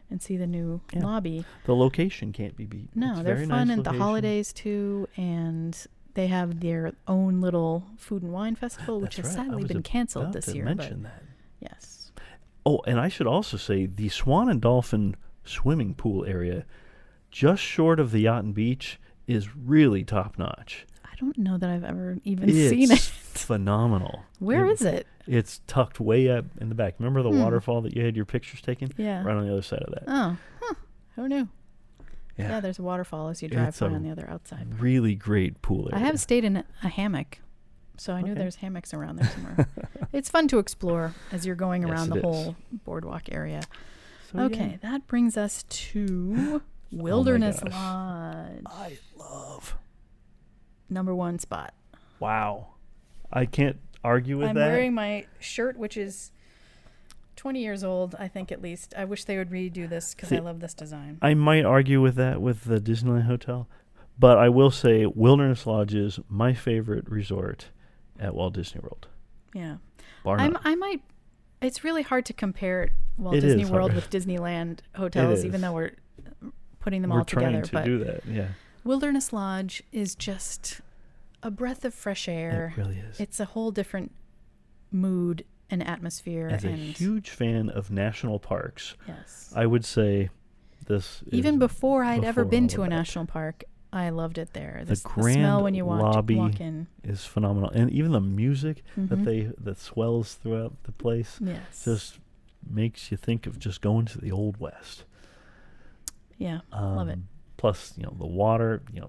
and see the new Yeah. lobby. The location can't be beat. No, It's a they're very fun nice at the location. holidays too, and they have their own little food and wine festival, which That's has right. I sadly was been canceled about this to year. mention But that. yes, Oh, and I should also say the Swan and Dolphin swimming pool area, just short of the Yacht and Beach, is really top notch. I don't know that I've ever even seen It's it. phenomenal. Where is it? It's tucked way up in the back. Remember the Hmm. waterfall that you had your pictures taken? Yeah. Right on the other side of that. Oh, who knew? Yeah, there's a waterfall as you drive It's by a on the other outside. really great pool I area. have stayed in a hammock, so I knew Okay. there's hammocks around there somewhere. It's fun to explore as you're going Yes, around it the is. whole boardwalk area. So, Okay, yeah. that brings us to Wilderness gosh. Lodge. I love. #1 spot. Wow. I can't argue with I'm that. wearing my shirt, which is 20 years old, I think at least. I wish they would redo this because I See, love this design. I might argue with that with the Disneyland Hotel, but I will say Wilderness Lodge is my favorite resort at Walt Disney World. Yeah. Bar none. I might. It's really hard to compare Walt It Disney is World hard. with Disneyland hotels, even is. though we're putting them We're all together. trying to But do that, yeah. Wilderness Lodge is just a breath of fresh air. It really is. It's a whole different mood and atmosphere. As a and huge fan of national parks, yes, I would say this even is before I'd ever before been all to of a that. national park, I loved it there. The smell grand when you lobby walk in. is phenomenal, and even the music Mhm. that swells throughout the place Yes. just makes you think of just going to the Old West. Yeah. Love it. Plus, the water, the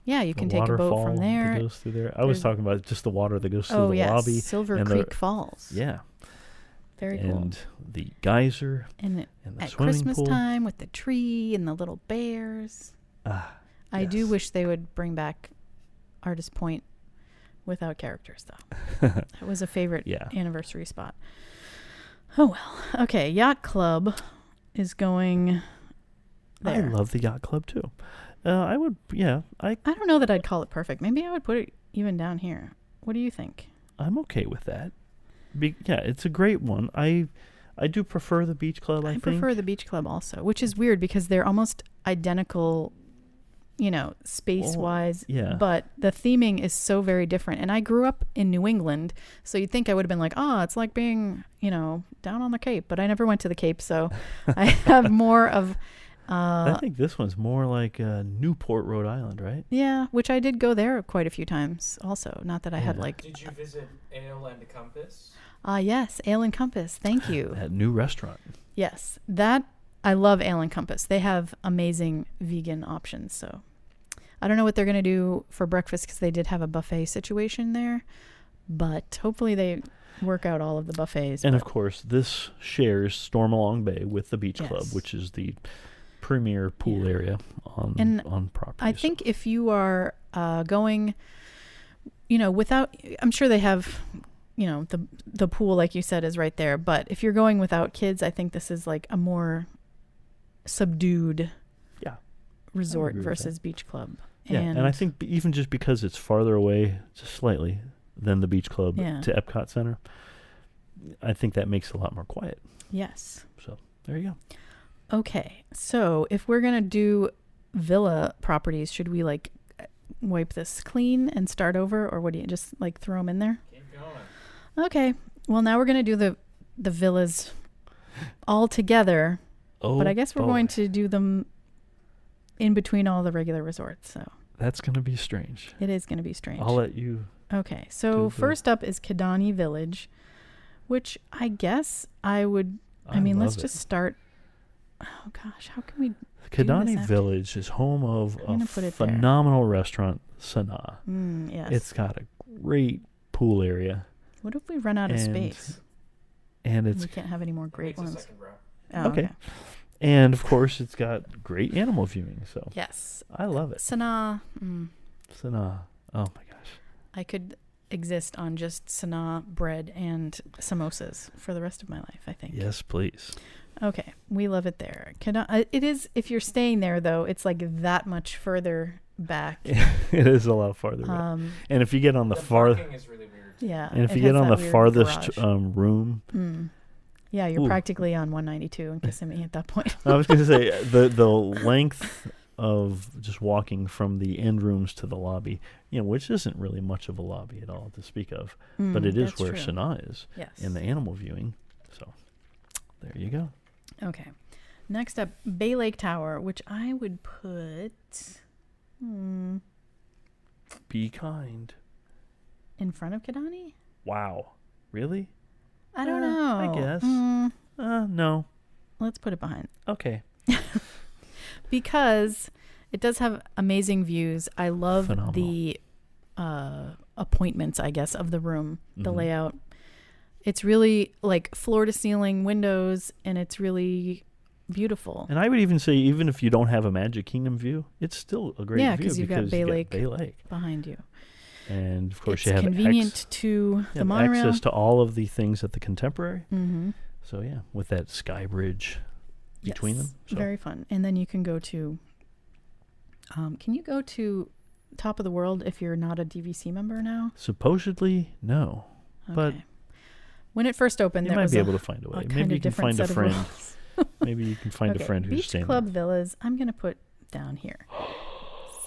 Yeah, you can the take a boat waterfall from that there. goes through there. I was There's- talking about just the water that goes through Oh the yes, lobby. Silver and Creek Falls. Yeah, Very cool. and the geyser And and the at swimming Christmas pool. time with the tree and the little bears. Ah, I do yes. wish they would bring back Artist Point without characters, though. That was a favorite Yeah. anniversary spot. Oh, well. Okay, Yacht Club is going I there. love the yacht club too. I would, yeah, I don't know that I'd call it perfect. Maybe I would put it even down here. What do you think? I'm okay with that. Yeah, it's a great one. I I do prefer the Beach Club, I think. prefer the Beach Club also, which is weird because they're almost identical, space-wise. yeah. But the theming is so very different. And I grew up in New England, so you'd think I would have been like, it's like being, down on the Cape. But I never went to the Cape, so I have more of... I think this one's more like Newport, Rhode Island, right? Yeah, which I did go there quite a few times also. Not that I had like... Did you visit Ale and Compass? Yes, Ale and Compass. Thank you. That new restaurant. Yes, I love Ale and Compass. They have amazing vegan options. So I don't know what they're going to do for breakfast because they did have a buffet situation there. But hopefully they work out all of the buffets. And of course, this shares Stormalong Bay with the Beach Club, which is the premier pool area on property. I think if you are going, without, I'm sure they have, the pool, like you said, is right there. But if you're going without kids, I think this is like a more subdued resort versus Beach Club. Yeah, and I think even just because it's farther away, just slightly, than the Beach Club to Epcot Center, I think that makes it a lot more quiet. Yes. So there you go. Okay, so if we're going to do villa properties, should we like wipe this clean and start over, or what do you just like throw them in there? Keep going. Okay, well now we're going to do the villas all together, but I guess we're going to do them in between all the regular resorts. So that's going to be strange. It is going to be strange. I'll let you. Okay, so first up is Kidani Village, which I guess let's just start. Oh gosh, how can we? Kidani Village is home of a phenomenal restaurant, Sanaa. Yes. It's got a great pool area. What if we run out of space? And we can't have any more great ones. Second row. Oh, okay. And of course, it's got great animal viewing. So yes, I love it. Sanaa. Sanaa. Oh my gosh. I could exist on just Sanaa bread and samosas for the rest of my life, I think. Yes, please. Okay, we love it there. It is, if you're staying there, though, it's like that much further back. It is a lot farther back. And if you get on the parking is really weird. Yeah. And if you get on the farthest room. Yeah, you're practically on 192 in Kissimmee at that point. I was going to say, the length of just walking from the end rooms to the lobby, which isn't really much of a lobby at all to speak of, but it is where Sanaa is in the animal viewing. So there you go. Okay. Next up, Bay Lake Tower, which I would put... Be kind. In front of Kidani? Wow. Really? I don't know. I guess. No. Let's put it behind. Okay. Because it does have amazing views. I love the appointments, I guess, of the room, the layout. It's really like floor to ceiling windows, and it's really beautiful. And I would even say, even if you don't have a Magic Kingdom view, it's still a great view. Yeah, because you've got Bay Lake behind you. And of course, it's you have convenient to the monorail. Access to all of the things at the Contemporary. Mm-hmm. So yeah, with that sky bridge between them. So. Very fun. And then you can go to. Can you go to Top of the World if you're not a DVC member now? Supposedly, no. Okay. But when it first opened, you might be able to find a way. Maybe you can find a friend. Maybe you can find a friend who's staying there. Beach Club Villas, I'm going to put down here.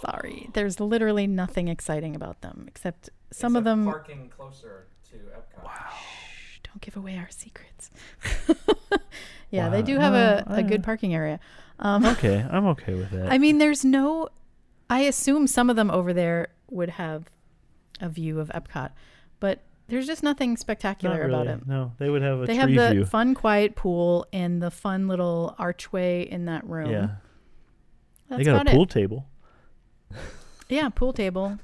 Sorry. There's literally nothing exciting about them, except some of them... parking closer to Epcot. Wow. Shh, don't give away our secrets. Yeah, they do have a good parking area. Okay, I'm okay with that. I mean, there's no... I assume some of them over there would have a view of Epcot, but there's just nothing spectacular about it. No, they would have a tree view. They have the fun, quiet pool and the fun little archway in that room. Yeah. That's they got a pool table. Yeah, pool table.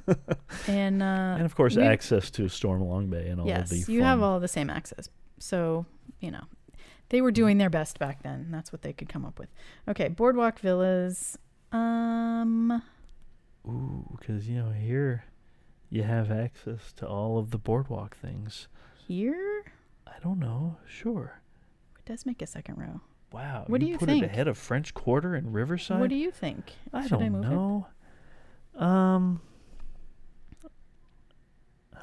And of course, access to Stormalong Bay and all of the fun. You have all the same access. So, they were doing their best back then. That's what they could come up with. Okay, Boardwalk Villas. Ooh, because, here you have access to all of the boardwalk things. Here? I don't know. Sure. It does make a second row. Wow. What do you think? Put it ahead of French Quarter and Riverside? What do you think? I don't know.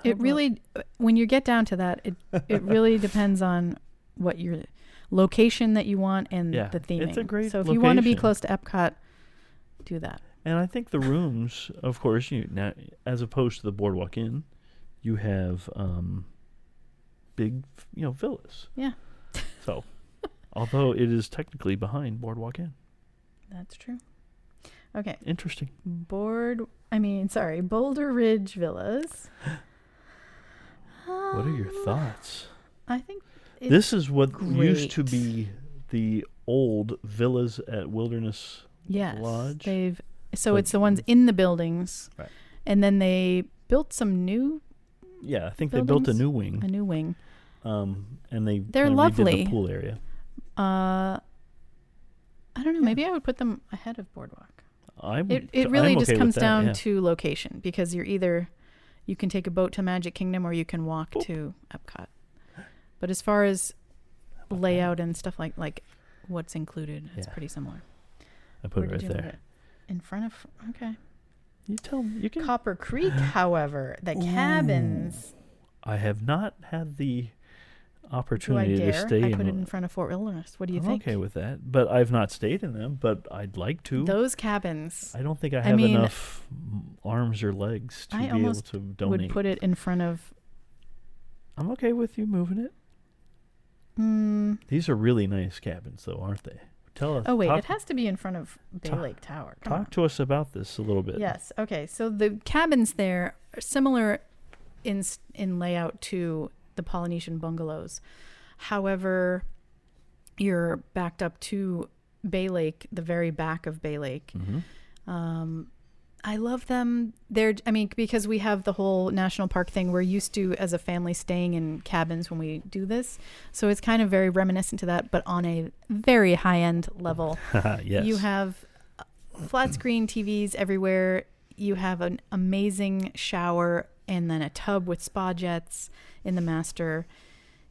It really, when you get down to that, it really depends on what you're location that you want and Yeah, the theming. it's a great So if you want to be location. close to Epcot, do that. And I think the rooms, of course, now as opposed to the Boardwalk Inn, you have big, villas. Yeah. So, although it is technically behind Boardwalk Inn. That's true. Okay. Interesting. Boulder Ridge Villas. What are your thoughts? I think This is what used to great. be the old villas at Wilderness Lodge. So But- it's the ones in the buildings. Right. And then they built some new Yeah, I think they built a buildings? new wing. a new wing. And they They're kinda redid lovely. the pool area. I don't know, maybe I would put them ahead of Boardwalk. It really I'm just okay comes with that, down yeah. to location, because you can take a boat to Magic Kingdom or you can walk to Epcot. But as far as layout and stuff like what's included, it's Yeah. pretty similar. I put it Where right did you move there. it? In front of, okay. You can. Copper Creek, however, the cabins. I have not had the Do I opportunity to dare? stay I in put it one. in front of Fort Wilderness. What do you I'm think? okay with that, but I've not stayed in them. But I'd like to. Those cabins. I don't think I have mean, enough arms or legs to I be able almost to donate. would put it in front of. I'm okay with you moving it. These are really nice cabins, though, aren't they? Tell us. Oh wait, talk, it has to be in front of Bay talk- Lake Tower. Come on. Talk to us about this a little bit. Yes. Okay. So the cabins there are similar in layout to the Polynesian bungalows. However, you're backed up to Bay Lake, the very back of Bay Lake. Mm-hmm. I love them. Because we have the whole national park thing, we're used to, as a family, staying in cabins when we do this. So it's kind of very reminiscent to that, but on a very high-end level. Yes. You have flat screen TVs everywhere. You have an amazing shower and then a tub with spa jets in the master.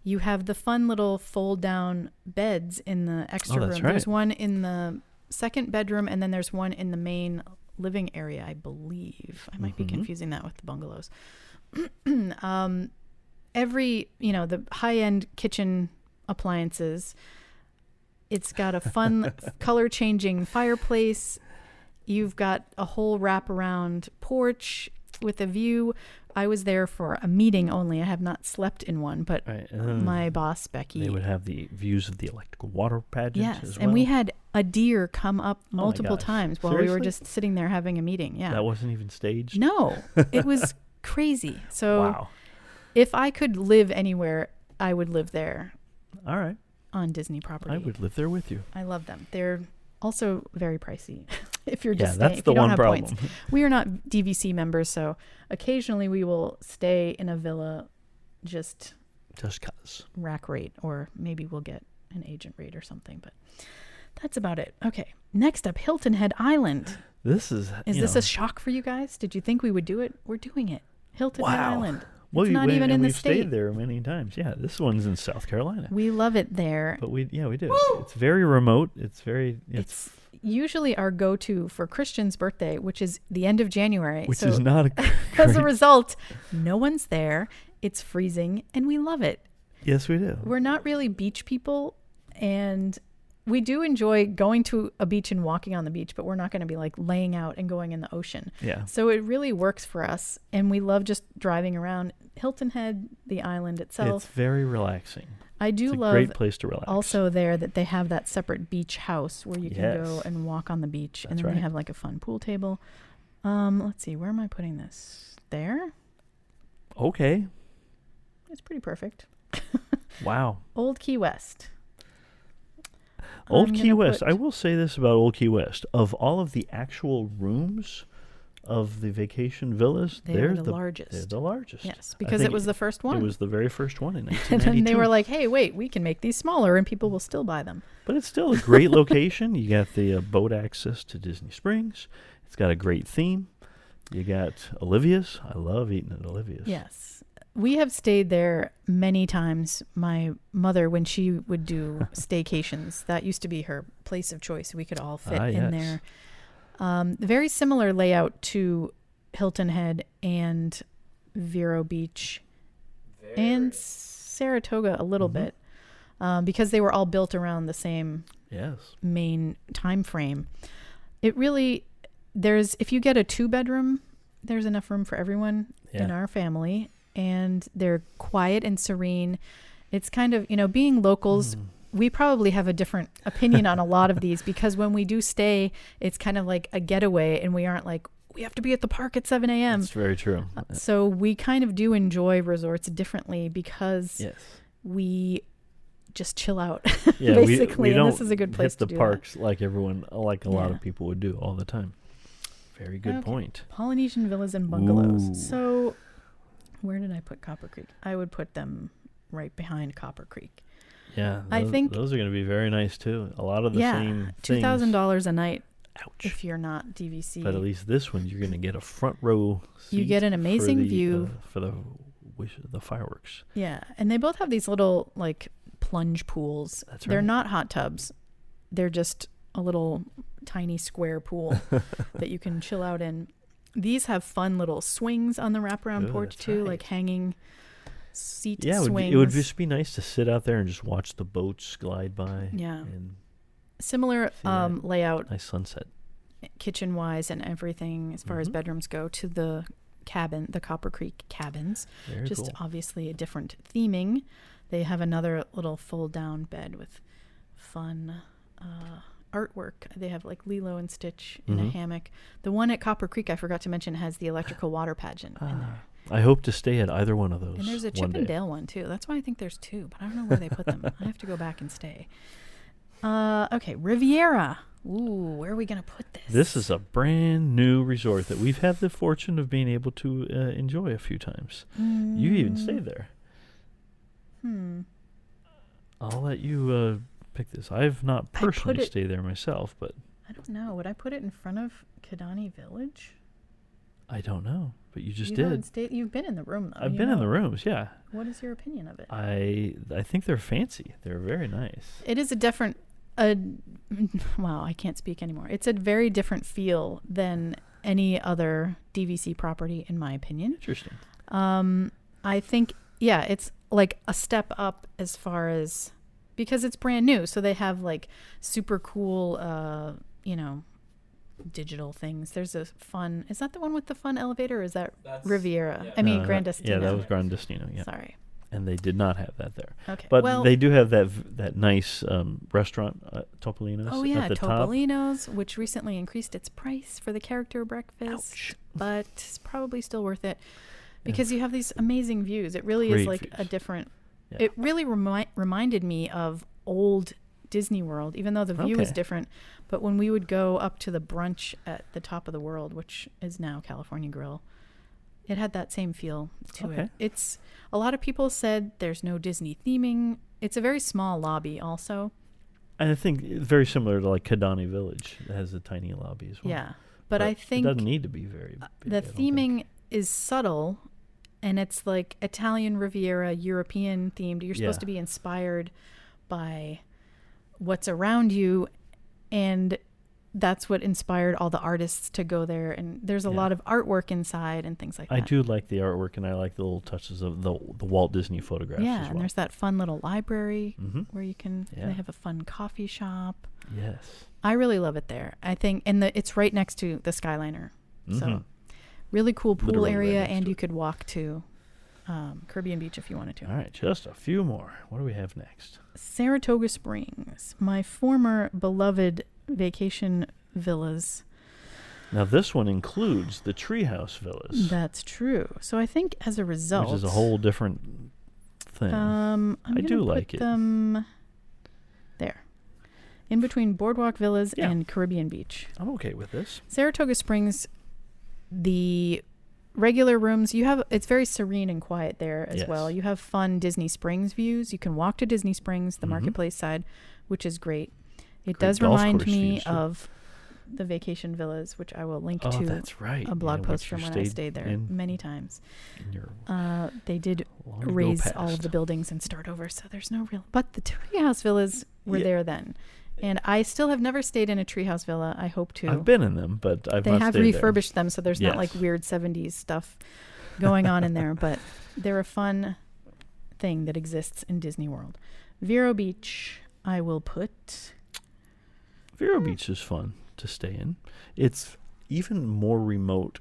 You have the fun little fold-down beds in the extra that's room. right. There's one in the second bedroom, and then there's one in the main living area, I believe. I might be confusing that with the bungalows. The high-end kitchen appliances. It's got a fun color-changing fireplace. You've got a whole wraparound porch with a view. I was there for a meeting only. I have not slept in one, but Right, and then my boss, Becky. They would have the views of the electrical water pageant Yes, as well. and we had a deer come up my multiple gosh. times while we were Seriously? just sitting there having a meeting. Yeah. That wasn't even staged? No, it was crazy. So Wow. if I could live anywhere, I would live there All right. on Disney property. I would live there with you. I love them. They're also very pricey. If you're just Yeah, staying, that's if the you don't one have problem. points. We are not DVC members, so occasionally we will stay in a villa, just Just cause. rack rate, or maybe we'll get an agent rate or something. But that's about it. Okay, next up, Hilton Head Island. This is. Is this a shock for you guys? Did you think we would do it? We're doing it. Hilton Head Wow. Island. Well, It's not even in the we've state. stayed there many times. Yeah, this one's in South Carolina. We love it there. But we do. It's very remote. It's very. It's usually our go-to for Christian's birthday, which is the end of January. which So is not a. as a great- result, no one's there. It's freezing, and we love it. Yes, we do. We're not really beach people, and we do enjoy going to a beach and walking on the beach, but we're not going to be like laying out and going in the ocean. Yeah. So it really works for us, and we love just driving around Hilton Head, the island itself. It's very relaxing. I do It's a love great place to relax. also there that they have that separate beach house where you can go Yes. and walk on the beach, and That's then right. they have like a fun pool table. Let's see, where am I putting this? There. Okay. It's pretty perfect. Wow. Old Key West. Old I'm Key gonna West. put- I will say this about Old Key West. Of all of the actual rooms of the vacation villas, They're the largest. They're the largest. Yes, I because it think was the first one. It was the very first one in and 1992. then they were like, hey, wait, we can make these smaller and people will still buy them. But it's still a great location. You got the boat access to Disney Springs. It's got a great theme. You got Olivia's. I love eating at Olivia's. Yes. We have stayed there many times. My mother, when she would do staycations, that used to be her place of choice. We could all fit in yes. there. Very similar layout to Hilton Head and Vero Beach and Saratoga a little bit. because they were all built around the same Yes. main time frame. It really, if you get a 2-bedroom, there's enough room for everyone in our family, and they're quiet and serene. It's kind of, being locals, we probably have a different opinion on a lot of these, because when we do stay, it's kind of like a getaway, and we aren't like, we have to be at the park at 7 a.m. That's very true. So we kind of do enjoy resorts differently, because we just chill out, basically. And this is a good place to do the parks like everyone, like a lot of people would do all the time. Very good point. Polynesian villas and bungalows. Ooh. So where did I put Copper Creek? I would put them right behind Copper Creek. Yeah, I think those are going to be very nice too. A lot of the same things. $2,000 a night. Ouch. If you're not DVC. But at least this one, you're going to get a front row seat. You get an amazing view for the fireworks. Yeah, and they both have these little like plunge pools. That's right. They're not hot tubs. They're just a little tiny square pool that you can chill out in. These have fun little swings on the wraparound porch too, like hanging seat swings. It would just be nice to sit out there and just watch the boats glide by. Yeah. And similar layout. Nice sunset. Kitchen wise and everything as far as bedrooms go to the cabin, the Copper Creek cabins. Very just cool. Obviously a different theming. They have another little fold down bed with fun artwork. They have like Lilo and Stitch in a hammock. The one at Copper Creek I forgot to mention has the electrical water pageant in there. I hope to stay at either one of those. And there's a Chip and Dale one too. That's why I think there's 2, but I don't know where they put them. I have to go back and stay. Okay, Riviera. Ooh, where are we going to put this? This is a brand new resort that we've had the fortune of being able to enjoy a few times. You even stayed there. I'll let you pick this. I've not personally stayed there myself, but I don't know. Would I put it in front of Kidani Village? I don't know, but you just did. You've been in the room, though. I've been in the rooms, yeah. What is your opinion of it? I think they're fancy. They're very nice. It is a different... wow, I can't speak anymore. It's a very different feel than any other DVC property, in my opinion. Interesting. I think, it's like a step up as far as... Because it's brand new, so they have like super cool, digital things. There's a fun... Is that the one with the fun elevator, or is that Riviera? Yeah. I mean, Grand Destino. Yeah, that was Grand Destino, yeah. Sorry. And they did not have that there. Okay. But they do have that nice restaurant, Topolino's. Oh, yeah, at the Topolino's, which recently increased its price for the character breakfast. Ouch. But it's probably still worth it because you have these amazing views. It really is like a different... Yeah. It really reminded me of old Disney World, even though the view is different. But when we would go up to the brunch at the top of the world, which is now California Grill, it had that same feel to it. It's a lot of people said there's no Disney theming. It's a very small lobby also. And I think it's very similar to like Kidani Village. It has a tiny lobby as well. Yeah. But I think it doesn't need to be very big. The theming is subtle, and it's like Italian Riviera, European themed. You're supposed to be inspired by what's around you, and that's what inspired all the artists to go there. And there's a lot of artwork inside and things like that. I do like the artwork, and I like the little touches of the Walt Disney photographs as well. And there's that fun little library where you can, they have a fun coffee shop. Yes. I really love it there. I think, and it's right next to the Skyliner. So really cool pool Literally area, right and you could walk to Caribbean Beach if you wanted to. All right, just a few more. What do we have next? Saratoga Springs, my former beloved vacation villas. Now this one includes the Treehouse Villas. That's true. So I think as a result, which is a whole different thing. I do like it. Them there, in between Boardwalk Villas and Caribbean Beach. I'm okay with this. Saratoga Springs, the regular rooms, it's very serene and quiet there as well. You have fun Disney Springs views. You can walk to Disney Springs, the marketplace side, which is great. It does remind me of the vacation villas, which I will link to that's right. a blog post from when I stayed there many times. They did raise all of the buildings and start over, so there's no real... But the Treehouse Villas were there then. And I still have never stayed in a treehouse villa. I hope to. I've been in them, but I've not stayed there. They have refurbished them, so there's not like weird 70s stuff going on in there. But they're a fun thing that exists in Disney World. Vero Beach, I will put... Vero Beach is fun to stay in. It's even more remote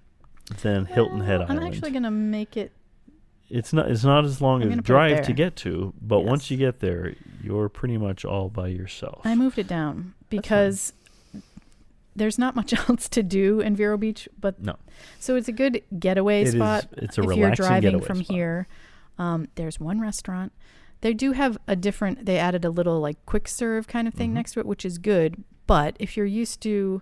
than Hilton Head Island. I'm actually going to make it... It's not as long I'm as gonna put it drive there. to get to, but Yes. once you get there, you're pretty much all by yourself. I moved it down because there's not much else to do in Vero Beach, but No. so it's a good getaway spot. It's a if relaxing you're driving getaway from spot. here. There's one restaurant. They do have they added a little like quick serve kind of thing next to it, which is good. But if you're used to,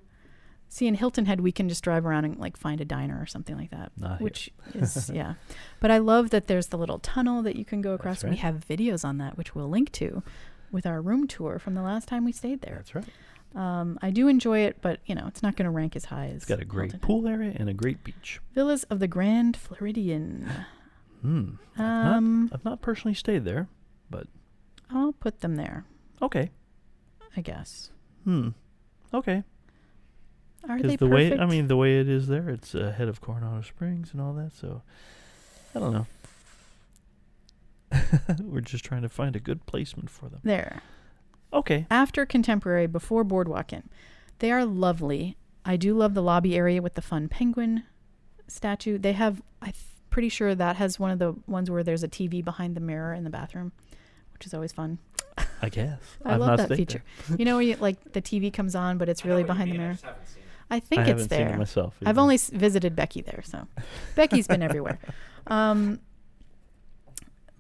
in Hilton Head, we can just drive around and like find a diner or something like that, Not here. which is, yeah. But I love that there's the little tunnel that you can go across. That's right. We have videos on that, which we'll link to with our room tour from the last time we stayed there. That's right. I do enjoy it, but it's not going to rank as high as It's got a great Hilton Head. pool area and a great beach. Villas of the Grand Floridian. I've not personally stayed there, but I'll put them there, okay. I guess. Okay. Are Because they the perfect? way the way it is there, it's ahead of Coronado Springs and all that. So I don't know. We're just trying to find a good placement for them. There. Okay. After Contemporary, before Boardwalk Inn. They are lovely. I do love the lobby area with the fun penguin statue. They have, pretty sure that has one of the ones where there's a TV behind the mirror in the bathroom, which is always fun. I guess. I I've love not that stayed feature. there. You know, where you, like the TV comes on, but it's really behind the I mirror. just haven't seen it. I think I it's haven't seen there. it myself. I've either. only visited Becky there, so Becky's been everywhere.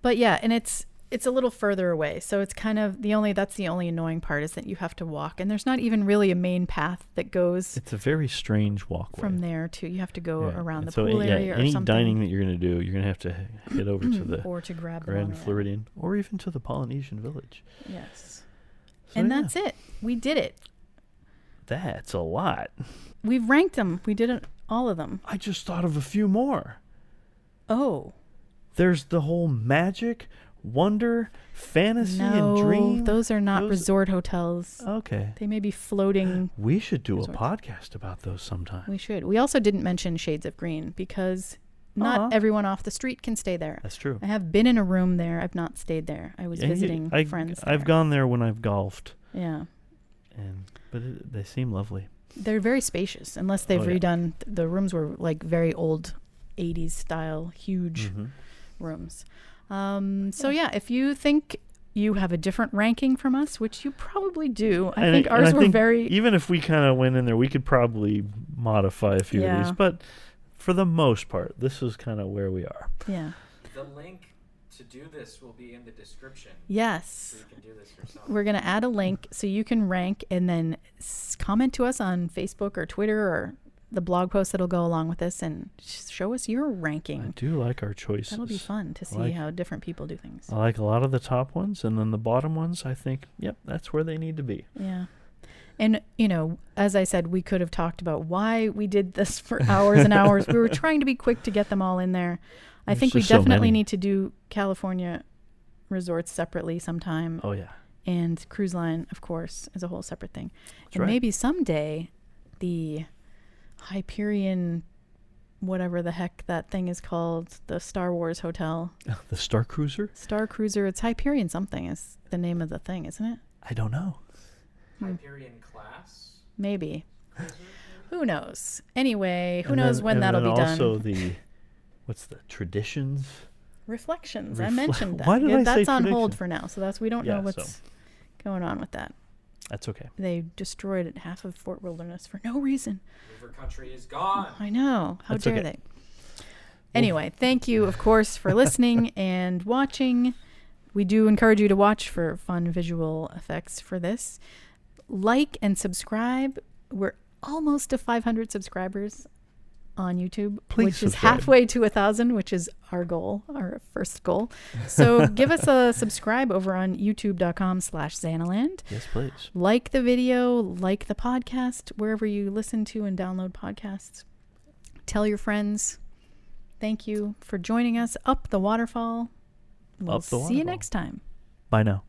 But yeah, and it's a little further away, so it's kind of that's the only annoying part is that you have to walk, and there's not even really a main path that goes It's a very strange walkway. from there to. You have to go Yeah. around And the so, pool area or any something, dining that you're going to do, you're going to have to head over to the or to grab the Grand Monorail. Floridian, or even to the Polynesian Village. Yes, So, and yeah, that's it. We did it. That's a lot. We've ranked them. We did all of them. I just thought of a few more. Oh. There's the whole magic, wonder, fantasy, No, and dream. those are not Those- resort hotels. Okay. They may be floating. We should do Resorts. a podcast about those sometime. We should. We also didn't mention Shades of Green because not everyone off the street can stay there. That's true. I have been in a room there. I've not stayed there. I was visiting friends there. I've gone there when I've golfed, Yeah. but they seem lovely. They're very spacious, unless they've Oh, yeah. redone. The rooms were like very old 80s style, huge rooms. So yeah, if you think you have a different ranking from us, which you probably do, I think ours were very... Even if we kind of went in there, we could probably modify a few of Yeah. these. But for the most part, this is kind of where we are. Yeah. The link to do this will be in the description. Yes. So you can do this yourself. We're going to add a link so you can rank and then comment to us on Facebook or Twitter or the blog post that'll go along with this and show us your I ranking. do like our choices. That'll be fun to see how different people do things. I like a lot of the top ones, and then the bottom ones, I think, yep, that's where they need to be. Yeah. And, as I said, we could have talked about why we did this for hours and hours. We were trying to be quick to get them all in there. I There's think we just so definitely many. need to do California resorts separately sometime. Oh, yeah. And cruise line, of course, is a whole separate thing. That's and right. maybe someday the Hyperion, whatever the heck that thing is called, the Star Wars hotel. The Star Cruiser? Star Cruiser, it's Hyperion something is the name of the thing, isn't it? I don't know. Hyperion class. Maybe. Who knows? Anyway, who knows when and that'll then be also done. what's the Traditions? Reflections. I mentioned that. Why did I That's say on Traditions? hold for now, so we don't know Yeah, what's going on with that. That's okay. They destroyed half of Fort Wilderness for no reason. River Country is gone. I know. How That's dare okay. they? Anyway, thank you, of course, for listening and watching. We do encourage you to watch for fun visual effects for this. Like and subscribe. We're almost to 500 subscribers on YouTube, Please which is subscribe. halfway to 1,000, which is our goal, our first goal. So give us a subscribe over on youtube.com/Zannaland. Yes, please. Like the video, like the podcast, wherever you listen to and download podcasts. Tell your friends. Thank you for joining us up the waterfall. We'll Up the see you waterfall. next time. Bye now.